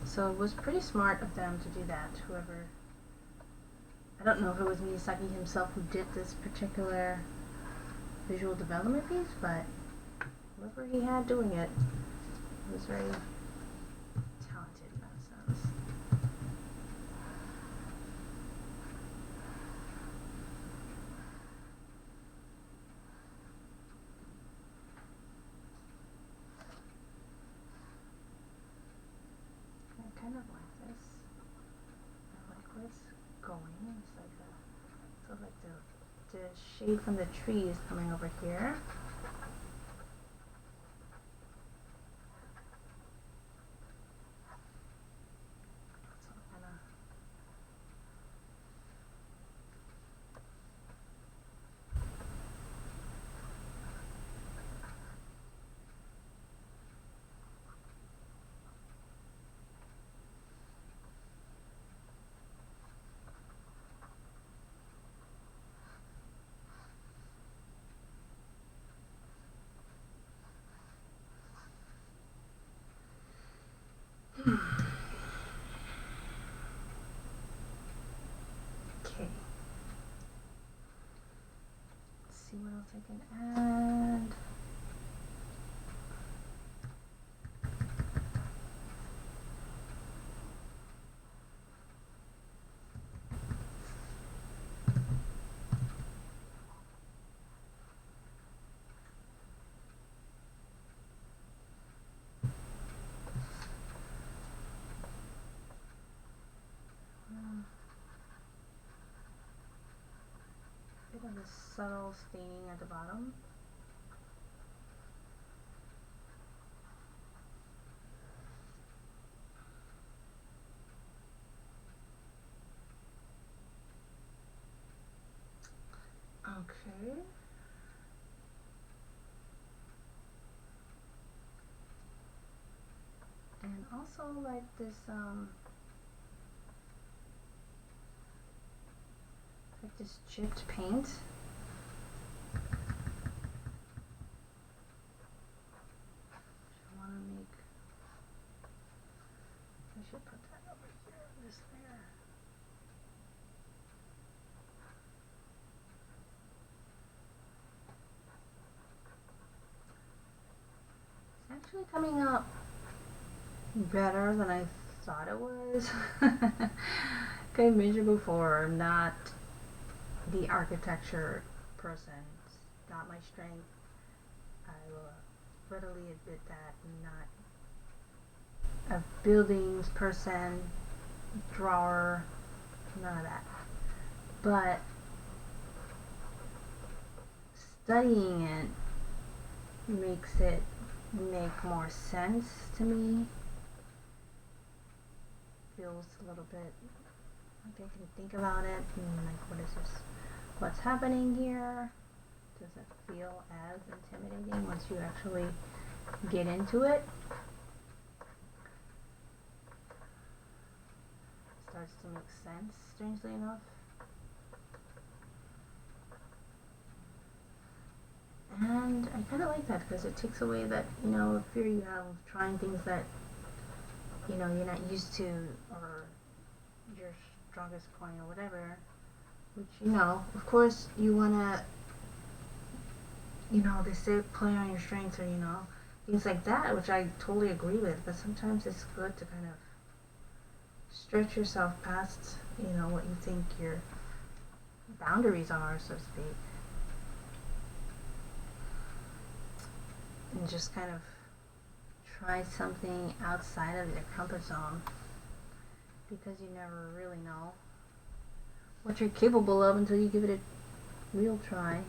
So it was pretty smart of them to do that, whoever. I don't know if it was Miyazaki himself who did this particular visual development piece, but whoever he had doing it was very talented in that sense. there's shade from the trees coming over here. So I'm gonna okay. Let's see what else I can add. Bit of a subtle staining at the bottom. Okay. And also like this chipped paint. I should put that over here, this layer. It's actually coming up better than I thought it was. Like I mentioned before, I'm not the architecture person. It's not my strength. I will readily admit that. I'm not a buildings person, drawer, none of that. But studying it makes it make more sense to me. Feels a little bit like I can think about it and like, what is this? What's happening here? Does it feel as intimidating once you actually get into it? Starts to make sense, strangely enough. And I kind of like that because it takes away that, fear you have of trying things that, you're not used to, or your strongest point or whatever, which, of course you want to, they say play on your strengths or, things like that, which I totally agree with, but sometimes it's good to kind of stretch yourself past, what you think your boundaries are, so to speak. And just kind of try something outside of your comfort zone, because you never really know what you're capable of until you give it a real try.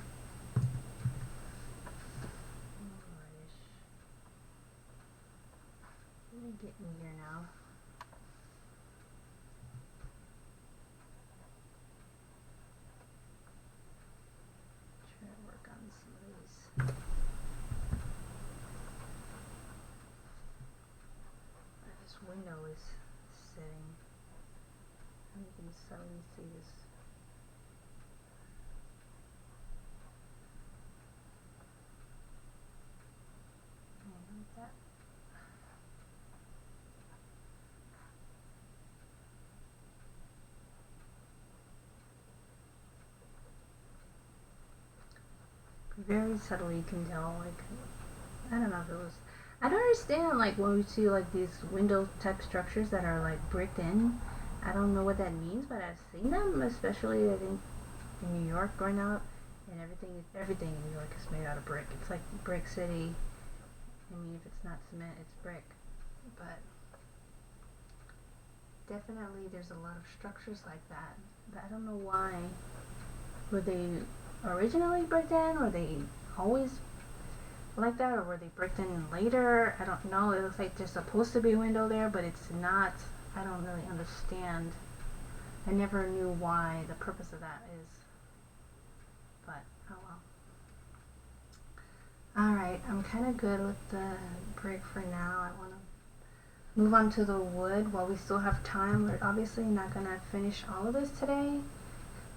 Let me get in here now. Try to work on some of these. This window is sitting. And you can suddenly see this. Like that. Very subtly you can tell, like, I don't know if it was, I don't understand, like, when we see, like, these window type structures that are, like, bricked in, I don't know what that means, but I've seen them, especially, I think, in New York growing up, and everything in New York is made out of brick. It's like Brick City. I mean, if it's not cement, it's brick. But definitely there's a lot of structures like that. But I don't know why would they originally bricked in? Were they always like that, or were they bricked in later? I don't know. It looks like there's supposed to be a window there, but it's not. I don't really understand. I never knew why the purpose of that is, but oh well. Alright, I'm kind of good with the brick for now. I want to move on to the wood while we still have time. We're obviously not going to finish all of this today.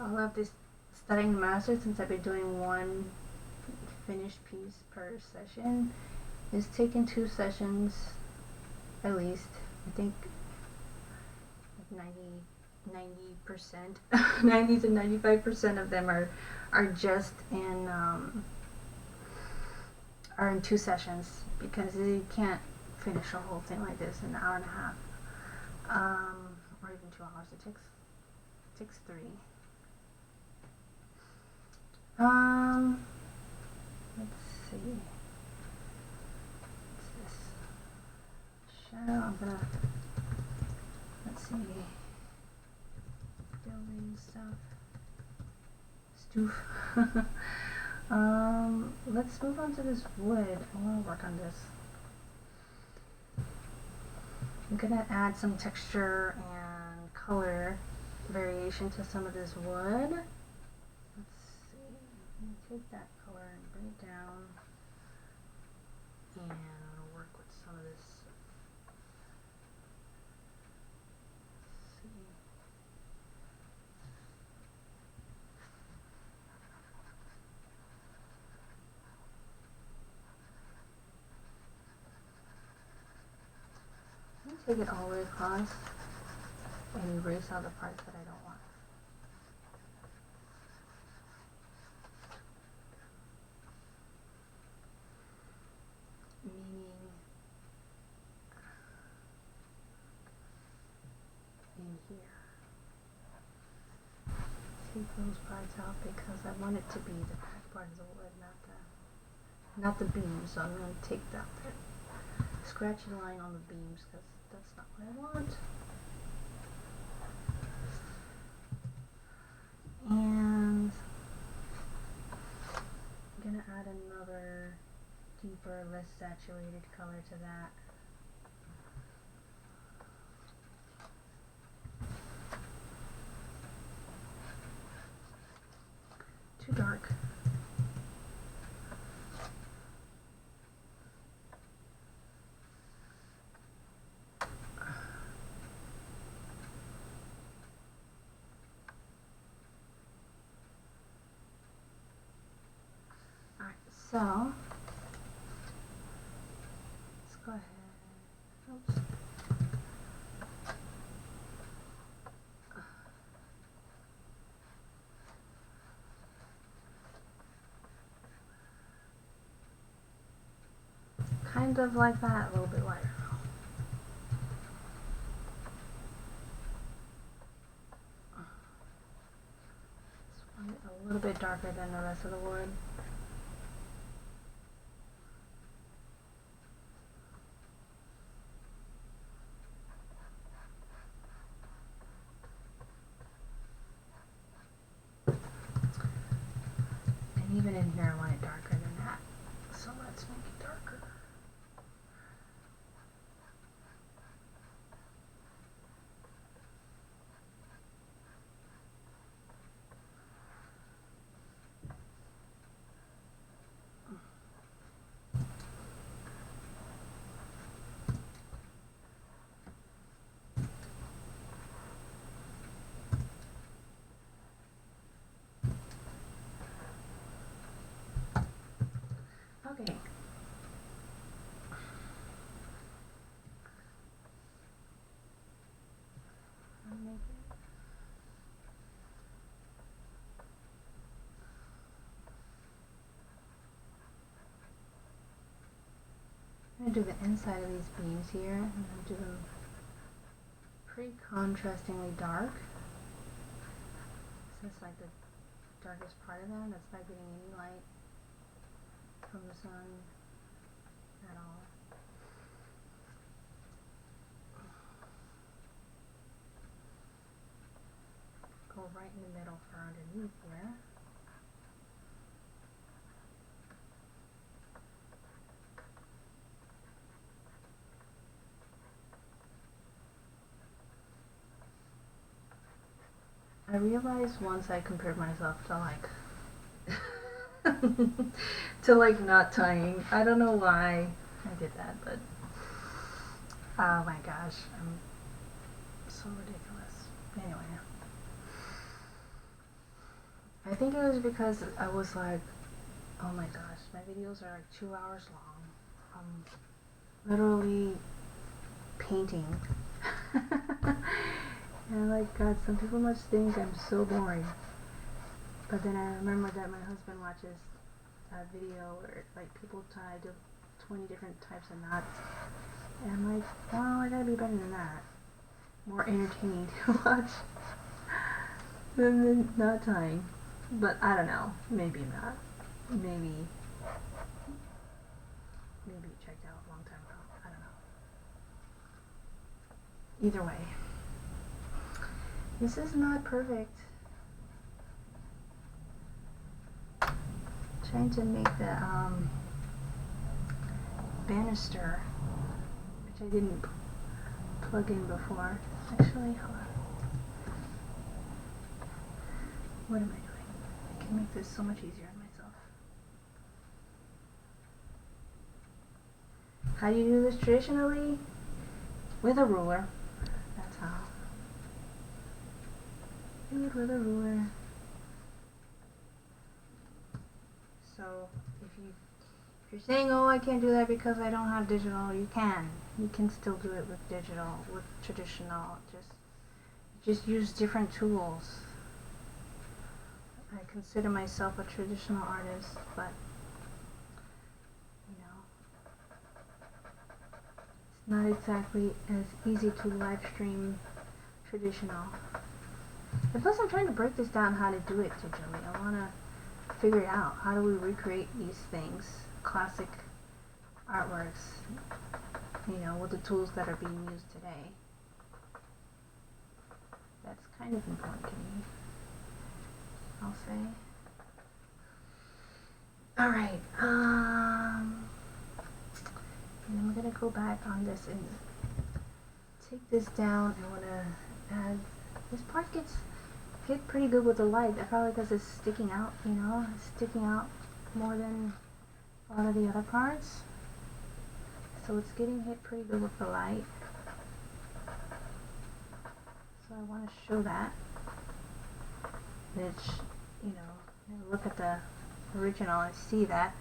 All of this studying the master, since I've been doing one finished piece per session, is taking 2 sessions at least. I think like 90%, 90 to 95% of them are just in are in 2 sessions, because you can't finish a whole thing like this in an hour and a half, or even 2 hours. It takes 3. Let's see. What's this? Shadow. I'm gonna. Let's see. Building stuff. Stoof. Let's move on to this wood. I want to work on this. I'm gonna add some texture and color variation to some of this wood. Let's see. I'm gonna take that color and bring it down, and I'm gonna work with some of this. Let's see. Take it all the way across and erase all the parts that I don't want. Meaning in here. Take those parts out because I want it to be the back part of the wood, not the beams. So I'm going to take that scratchy line on the beams because that's not what I want. And I'm going to add another deeper, less saturated color to that. Too dark. So, let's go ahead. Oops. Kind of like that, a little bit lighter. This one a little bit darker than the rest of the wood. Even in here I want it darker than that, so let's make it darker. Okay. I'm going to do the inside of these beams here, and I'm going to do them pretty contrastingly dark. So it's like the darkest part of them that's not getting any light from the sun at all. Go right in the middle for underneath here. I realized once I compared myself to like to like not tying. I don't know why I did that, but oh my gosh, I'm so ridiculous. Anyway, I think it was because I was like, oh my gosh, my videos are like 2 hours long. I'm literally painting. And like, God, some people must think I'm so boring. But then I remember that my husband watches a video where like people tie to 20 different types of knots. And I'm like, well, I gotta be better than that. More entertaining to watch than the knot tying. But I don't know. Maybe not. Maybe you checked out a long time ago. I don't know. Either way, this is not perfect. Trying to make the banister, which I didn't plug in before. Actually, hold on. What am I doing? I can make this so much easier on myself. How do you do this traditionally? With a ruler. That's how. Do it with a ruler. So if you're saying, oh, I can't do that because I don't have digital, you can. You can still do it with digital, with traditional. Just use different tools. I consider myself a traditional artist, but you know, it's not exactly as easy to live stream traditional. And plus, I'm trying to break this down how to do it digitally. I want to figure it out. How do we recreate these things, classic artworks, you know, with the tools that are being used today? That's kind of important to me, I'll say. Alright, and I'm gonna go back on this and take this down. I wanna add, this part gets hit pretty good with the light. Probably because it's sticking out, you know, it's sticking out more than a lot of the other parts. So it's getting hit pretty good with the light. So I want to show that. Which, you know, I look at the original, I see that.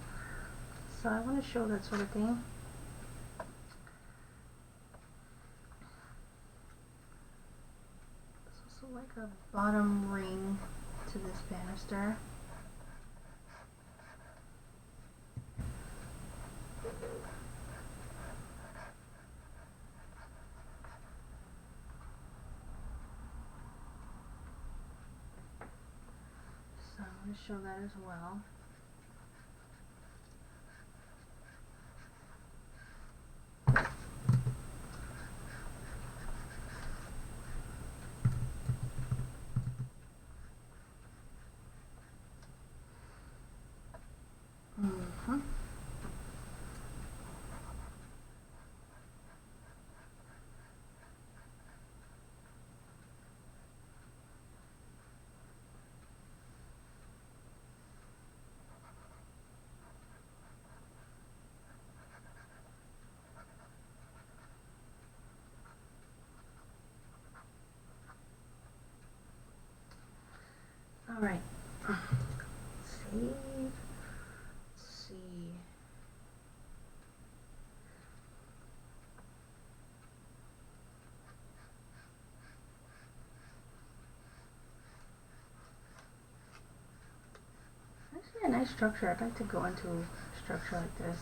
So I want to show that sort of thing. There's also like a bottom ring to this banister. So I'm going to show that as well. Alright, save, let's see, actually a nice structure. I'd like to go into a structure like this.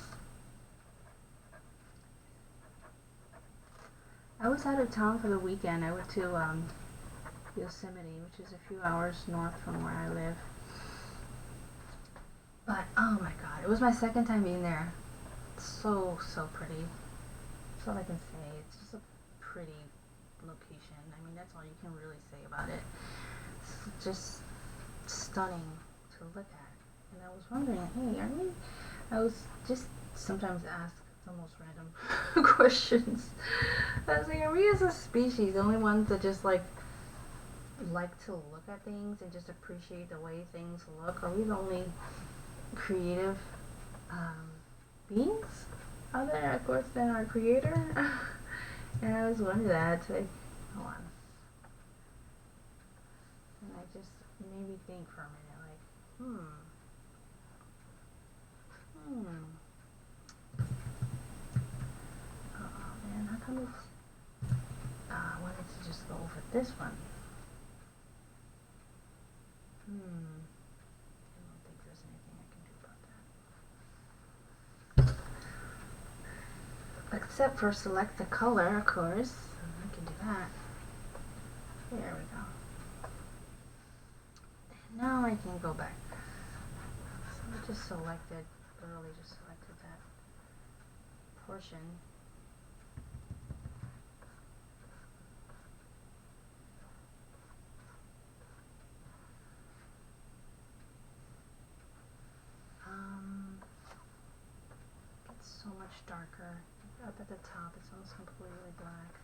I was out of town for the weekend. I went to Yosemite, which is a few hours north from where I live. But oh my god, it was my second time being there. It's so pretty. That's all I can say. It's just a pretty location. I mean, that's all you can really say about it. It's just stunning to look at. And I was wondering, hey, aren't we? I was just sometimes asked the most random questions. I was like, are we as a species the only ones that just like like to look at things and just appreciate the way things look? Are we the only creative beings out there, of course, than our creator? And I always wonder that. Like, hold on. And I just made me think for a minute, like, oh man, how come it's, I wanted to just go over this one. I don't think there's anything I can do about that. Except for select the color, of course. I can do that. There we go. And now I can go back. So I just selected, literally just selected that portion. It's so much darker. Up at the top, it's almost completely black.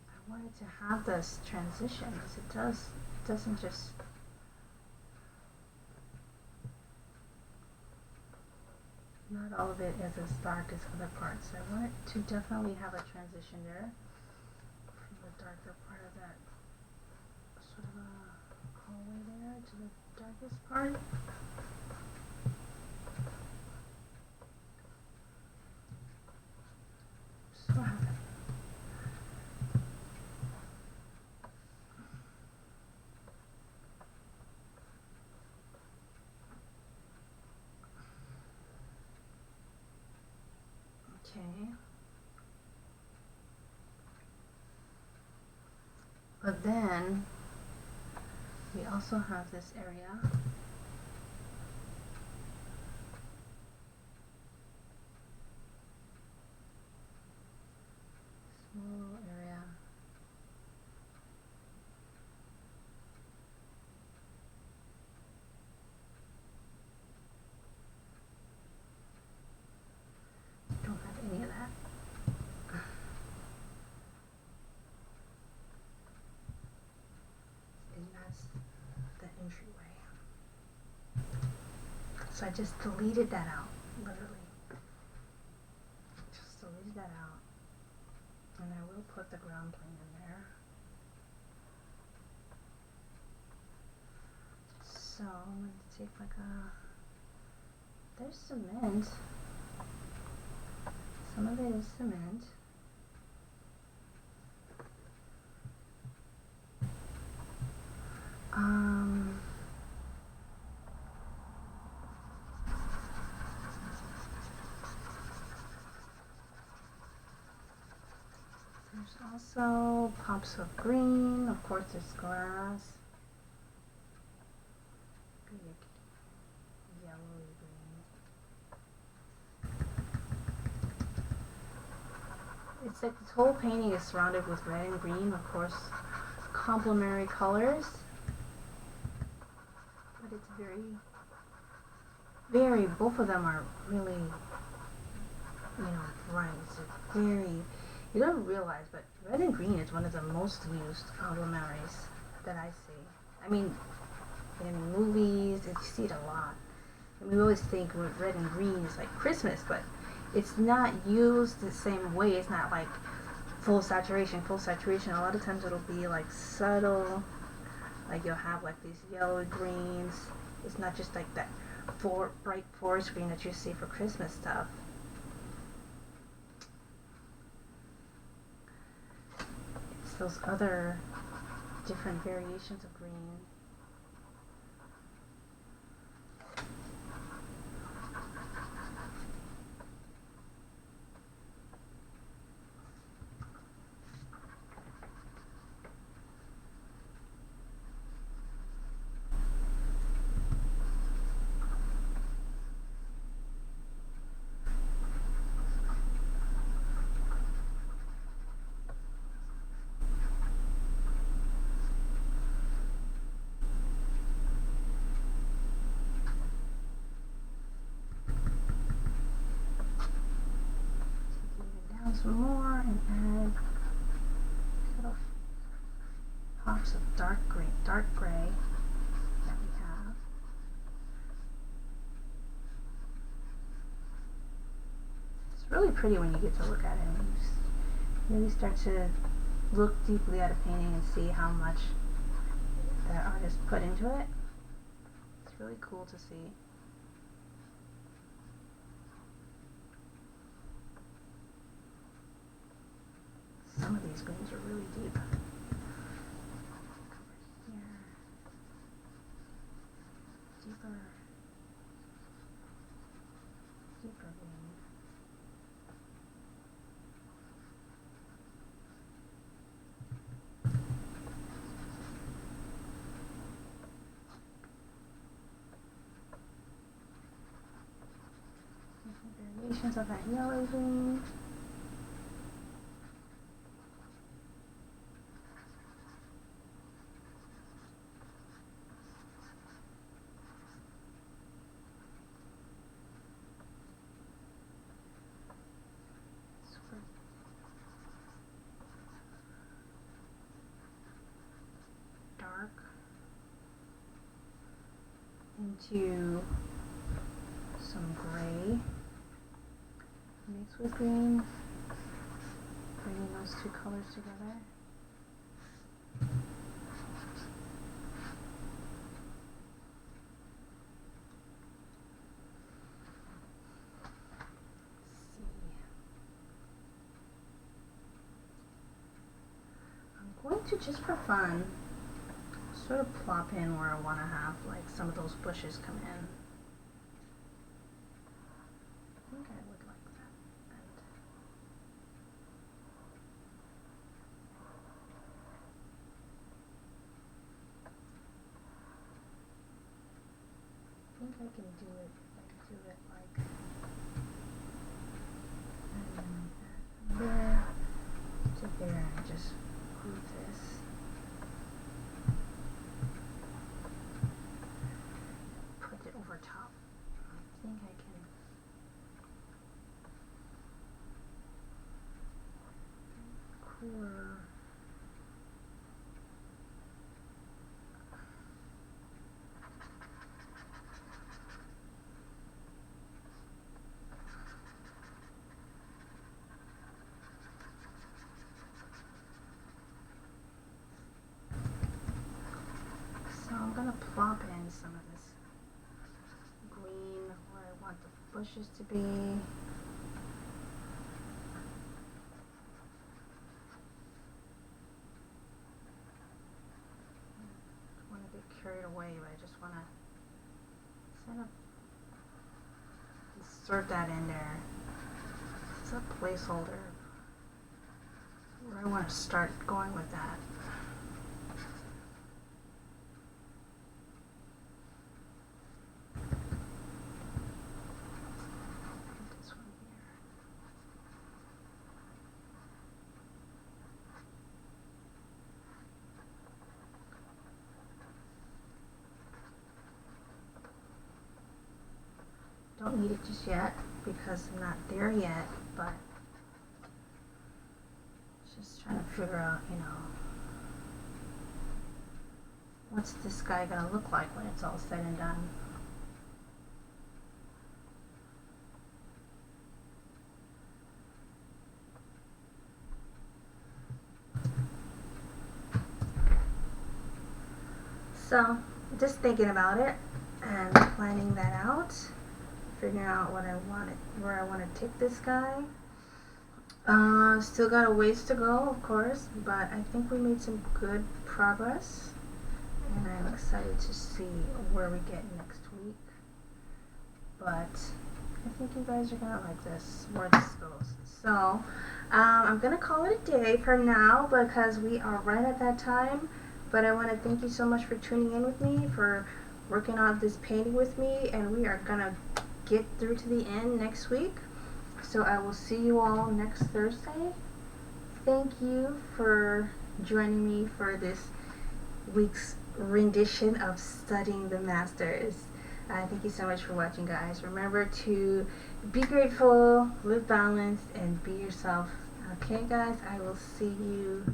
I wanted to have this transition because it doesn't just not all of it is as dark as other parts. I wanted to definitely have a transition there from the darker part of that sort of a hallway there to the darkest part. So I have it. Okay. But then we also have this area. Small area. Don't have any of that. And that's the entryway. So I just deleted that out, literally. Just deleted that out. And I will put the ground plane in there. So I'm going to take like there's cement. Some of it is cement. There's also pops of green. Of course, there's glass. Big yellowy green. It's like this whole painting is surrounded with red and green, of course, complementary colors. But it's very, both of them are really, bright. It's very, you don't realize, but red and green is one of the most used complementaries that I see. I mean, in movies, you see it a lot. And we always think red and green is like Christmas, but it's not used the same way. It's not like full saturation. A lot of times it'll be like subtle, like you'll have like these yellow greens. It's not just like that bright forest green that you see for Christmas stuff. It's those other different variations of green. some more and add little pops of dark gray that we have. It's really pretty when you get to look at it and you just really start to look deeply at a painting and see how much that artist put into it. It's really cool to see. Some of these greens are really deep. Here. Deeper green. Different variations of that yellow green. Dark into some gray mixed with green, bringing those two colors together. Let's see. I'm going to, just for fun, sort of plop in where I want to have like some of those bushes come in. I think I would like that. I think I can do it like there to there and just group this. Over top. I think I can cooler. So I'm gonna plop in some of this green where I want the bushes to be. I want to get carried away, but I just want to sort of insert that in there. It's a placeholder where I want to start going with that. Don't need it just yet because I'm not there yet, but just trying to figure out, you know, what's this guy gonna look like when it's all said and done. So, just thinking about it and planning that out. Figuring out what I wanted, where I want to take this guy. Still got a ways to go, of course, but I think we made some good progress, and I'm excited to see where we get next week. But I think you guys are gonna like this, where this goes. So I'm gonna call it a day for now because we are right at that time. But I want to thank you so much for tuning in with me, for working on this painting with me, and we are gonna get through to the end next week. So I will see you all next Thursday. Thank you for joining me for this week's rendition of Studying the Masters. Thank you so much for watching, guys. Remember to be grateful, live balanced, and be yourself. Okay, guys, I will see you